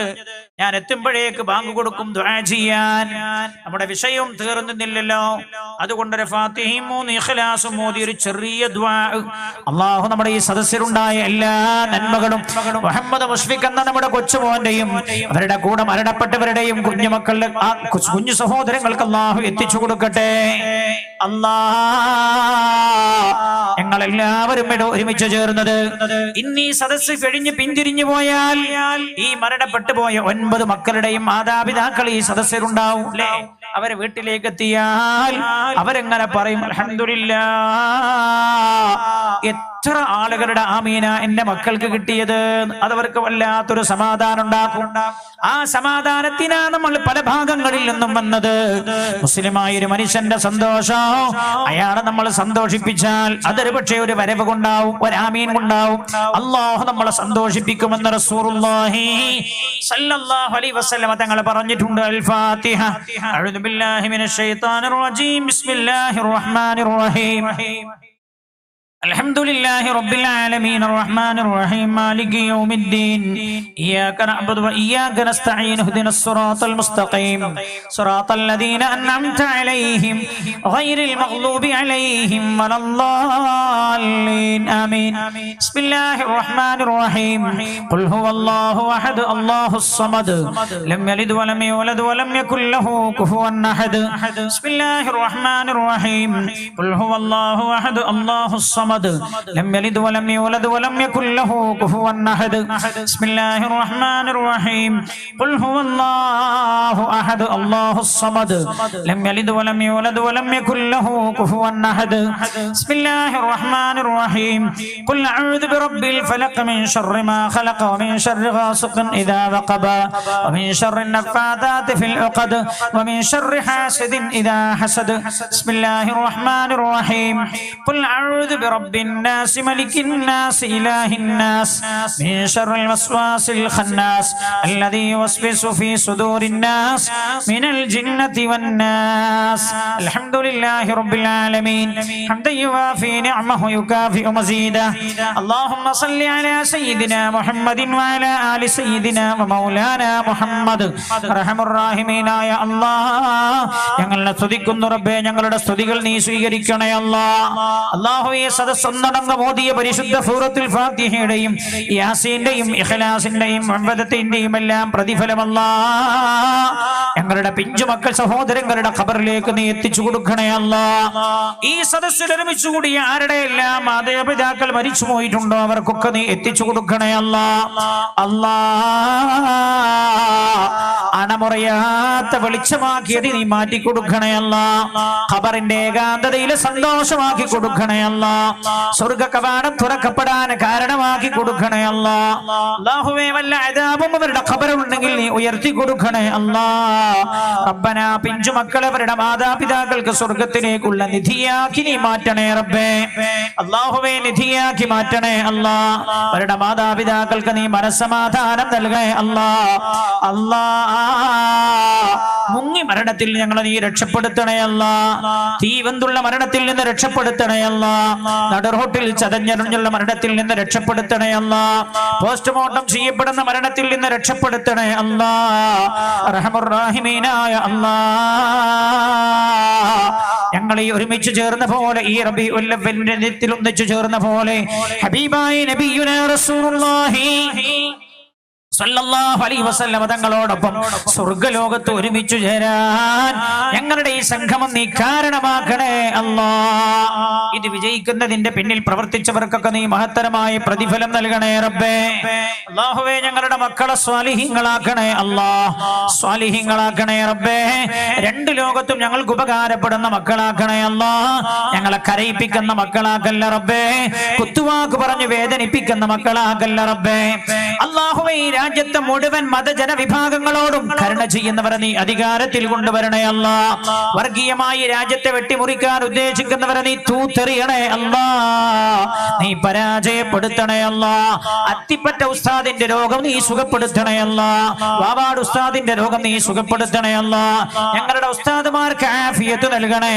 ഞാൻ എത്തുമ്പോഴേക്ക് ബാങ്ക് കൊടുക്കും ദുആ ചെയ്യാൻ. നമ്മുടെ വിഷയം തീർന്നില്ലല്ലോ. അതുകൊണ്ടൊരു ഫാത്തിഹയും 3 ഇഖ്ലാസും ഓതി ഒരു ചെറിയ ദുആ. അല്ലാഹു നമ്മുടെ ഈ സദസ്സിലുണ്ടായ എല്ലാ നന്മകളും മുഹമ്മദ് മുഷ്ഫിഖ് എന്ന നമ്മുടെ കൊച്ചുമോന്റെയും അവരുടെ കൂടെ മരണപ്പെട്ടവരുടെയും കുഞ്ഞുമക്കളുടെ കുഞ്ഞു സഹോദരങ്ങൾക്ക് അല്ലാഹു എത്തിച്ചു കൊടുക്കട്ടെ. ഞങ്ങളെല്ലാവരും ഒരുമിച്ച് ചേർന്നത് ഇന്നീ സദസ്സ് കഴിഞ്ഞ് പിന്തിരിഞ്ഞു പോയാൽ ഈ മരണപ്പെട്ടു പോയ 9 മക്കളുടെയും മാതാപിതാക്കൾ ഈ സദസ്സിലുണ്ടാവും അല്ലേ? അവരെ വീട്ടിലേക്ക് എത്തിയാൽ അവരെങ്ങനെ പറയും? അൽഹംദുലില്ലാഹ്, എത്ര ആളുകളുടെ ആമീന എന്റെ മക്കൾക്ക് കിട്ടിയത്. അതവർക്ക് വല്ലാത്തൊരു സമാധാനം ഉണ്ടാക്കും. ആ സമാധാനത്തിനാ നമ്മൾ പല ഭാഗങ്ങളിൽ നിന്നും വന്നത്. മുസ്ലിമായ ഒരു മനുഷ്യന്റെ സന്തോഷം അയാളെ നമ്മൾ സന്തോഷിപ്പിച്ചാൽ അതൊരു പക്ഷേ ഒരു വരവ് കൊണ്ടാവും, ഒരു ആമീൻ കൊണ്ടാവും. അല്ലാഹു നമ്മളെ സന്തോഷിപ്പിക്കുമെന്ന് റസൂലുള്ളാഹി സ്വല്ലല്ലാഹു അലൈഹി വസല്ലം തങ്ങൾ പറഞ്ഞിട്ടുണ്ട്. അൽ ഫാത്തിഹ. അഊദു ബില്ലാഹി മിനശ് ശൈത്വാനിർ റജീം. ബിസ്മില്ലാഹിർ റഹ്മാനിർ റഹീം. الحمد لله رب العالمين الرحمن الرحيم مالك يوم الدين إياك نعبد وإياك نستعين اهدنا الصراط المستقيم صراط الذين أنعمت عليهم غير المغضوب عليهم ولا الضالين آمين بسم الله الرحمن الرحيم قل هو الله أحد الله الصمد لم يلد ولم يولد ولم يكن له كفوا أحد بسم الله الرحمن الرحيم قل هو الله أحد الله الصمد لم يلد ولم يولد ولم يكن له كفوا أحد بسم الله الرحمن الرحيم قل هو الله أحد الله الصمد لم يلد ولم يولد ولم يكن له كفوا أحد بسم الله الرحمن الرحيم قل أعوذ برب الفلق من شر ما خلق ومن شر غاسق إذا وقب ومن شر النفاثات في العقد ومن شر حاسد إذا حسد بسم الله الرحمن الرحيم قل أعوذ برب الناس ملك الناس إله الناس من شر الوسواس الخناس الذي يوسوس في صدور الناس من الجنة والناس الحمد لله رب العالمين حمدا يوافي نعمه يكافئ مزيدا اللهم صل على سيدنا محمد وعلى آل سيدنا ومولانا محمد أرحم الراحمين يا الله ഞങ്ങളെ സ്തുതിക്കുന്നു റബ്ബേ ഞങ്ങളുടെ സ്തുതികൾ നീ സ്വീകരിക്കണേ അല്ലാഹുവേ സദസ്സൊന്നടങ്കം ഓതിയ പരിശുദ്ധ സൂറത്തുൽ ഫാത്തിഹയുടെയും യാസീന്റെയും ഇഖ്ലാസിന്റെയും മുഅവ്വദത്തിന്റെയും എല്ലാം പ്രതിഫലം ഞങ്ങളുടെ പിഞ്ചുമക്കൾ സഹോദരങ്ങളുടെ ഖബറിലേക്ക് നീ എത്തിച്ചു കൊടുക്കണേ ഈ സദസ്സിൽ ഒരുമിച്ച് കൂടിയ ആരുടെ എല്ലാം മാതാപിതാക്കൾ മരിച്ചു പോയിട്ടുണ്ടോ അവർക്കൊക്കെ നീ എത്തിച്ചു കൊടുക്കണേ അണമുറയാത്ത വെളിച്ചമാക്കിയത് നീ മാറ്റി കൊടുക്കണേ ഖബറിന്റെ ഏകാന്തതയിലെ സന്തോഷമാക്കി കൊടുക്കണേ സ്വർഗ കവാടം തുറക്കപ്പെടാൻ കാരണമാക്കി കൊടുക്കണേ അല്ലാഹുവേ വല്ല അദാബും അവരുടെ ഖബറുണ്ടെങ്കിൽ നീ ഉയർത്തി കൊടുക്കണേ റബ്ബന പിഞ്ചു മക്കളെ അവരുടെ മാതാപിതാക്കൾക്ക് സ്വർഗത്തിലേക്കുള്ള നിധിയാക്കി നീ മാറ്റണേ റബ്ബേ അല്ലാഹുവേ നിധിയാക്കി മാറ്റണേ അവരുടെ മാതാപിതാക്കൾക്ക് നീ മനസ്സമാധാനം നൽകണേ മുങ്ങി മരണത്തിൽ ഞങ്ങളെ നീ രക്ഷപ്പെടുത്തണേ തീവന്തുള്ള മരണത്തിൽ നിന്ന് രക്ഷപ്പെടുത്തണേ നടുറോട്ടിൽ ചതഞ്ഞറിഞ്ഞുള്ള മരണത്തിൽ നിന്ന് രക്ഷപ്പെടുത്തണേ പോസ്റ്റ്മോർട്ടം ചെയ്യപ്പെടുന്ന മരണത്തിൽ നിന്ന് രക്ഷപ്പെടുത്തണേ റഹ്മാനായ ഞങ്ങളെ ഒരുമിച്ച് ചേർന്ന പോലെ ഈ റബീഉൽ അവ്വലിന്റെ ദിനത്തിൽ ഒന്നിച്ചു ചേർന്ന പോലെ ഹബീബായ നബിയുനാ റസൂലുള്ളാഹി സല്ലല്ലാഹു അലൈഹി വസല്ലം തങ്ങളോടൊപ്പം സ്വർഗ്ഗലോകത്ത് ഒരുമിച്ച് ചേരാൻ ഞങ്ങളുടെ ഈ സംഗമം നീ കാരണമാക്കണേ ഇത് വിജയിക്കുന്നതിന്റെ പിന്നിൽ പ്രവർത്തിച്ചവർക്കൊക്കെ നീ മഹത്തരമായ പ്രതിഫലം നൽകണേ റബ്ബേ അല്ലാഹുവേ ഞങ്ങളുടെ മക്കളെ സ്വാലിഹീങ്ങളാക്കണേ സ്വാലിഹീങ്ങളാക്കണേ റബ്ബേ രണ്ട് ലോകത്തും ഞങ്ങൾക്ക് ഉപകാരപ്പെടുന്ന മക്കളാക്കണേ ഞങ്ങളെ കരയിപ്പിക്കുന്ന മക്കളാക്കല്ല റബ്ബേ കുത്തുവാക്ക് പറഞ്ഞു വേദനിപ്പിക്കുന്ന മക്കളാക്കല്ല റബ്ബേ അല്ലാഹുവേ രാജ്യത്തെ മുഴുവൻ മതജന വിഭാഗങ്ങളോടും കരുണ ചെയ്യുന്നവരെ നീ അധികാരത്തിൽ കൊണ്ടുവരണേ വർഗീയമായി രാജ്യത്തെ വെട്ടിമുറിക്കാൻ ഉദ്ദേശിക്കുന്നവരെ നീ തൂത്തെറിയണേ നീ പരാജയപ്പെടുത്തണേ അത്തിപ്പറ്റ ഉസ്താദിന്റെ രോഗം നീ സുഖപ്പെടുത്തണേ വാവാട് ഉസ്താദിന്റെ രോഗം നീ സുഖപ്പെടുത്തണേ ഞങ്ങളുടെ ഉസ്താദുമാർക്ക് ആഫിയത്ത് നൽകണേ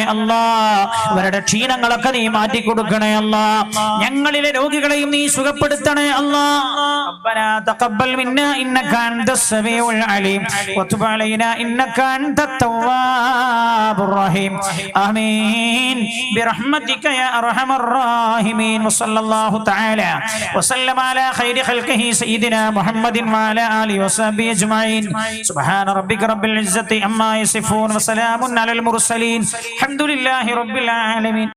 അവരുടെ ക്ഷീണങ്ങളൊക്കെ നീ മാറ്റിക്കൊടുക്കണേ ഞങ്ങളിലെ രോഗികളെയും നീ സുഖപ്പെടുത്തണേ റബ്ബനാ തഖബ്ബൽ മിന്നാ ഇന്നക അൻതസ് സമീഉൽ അലീം വതുബ് അലൈനാ ഇന്നക അൻതത് തവ്വാബുർ റഹീം ആമീൻ ബിറഹ്മതിക യാ അർഹമർ റഹീമീൻ വസല്ലല്ലാഹു തആല വസല്ലമ അലാ ഖൈരി ഖൽഖിഹി സയ്യിദിനാ മുഹമ്മദിൻ വഅലാ ആലിഹി വസഹ്ബിഹി അജ്മഈൻ സുബ്ഹാന റബ്ബിക റബ്ബിൽ ഇസ്സതി അമ്മാ യസിഫൂൻ വസലാമുൻ അലൽ മുർസലീൻ അൽഹംദുലില്ലാഹി റബ്ബിൽ ആലമീൻ.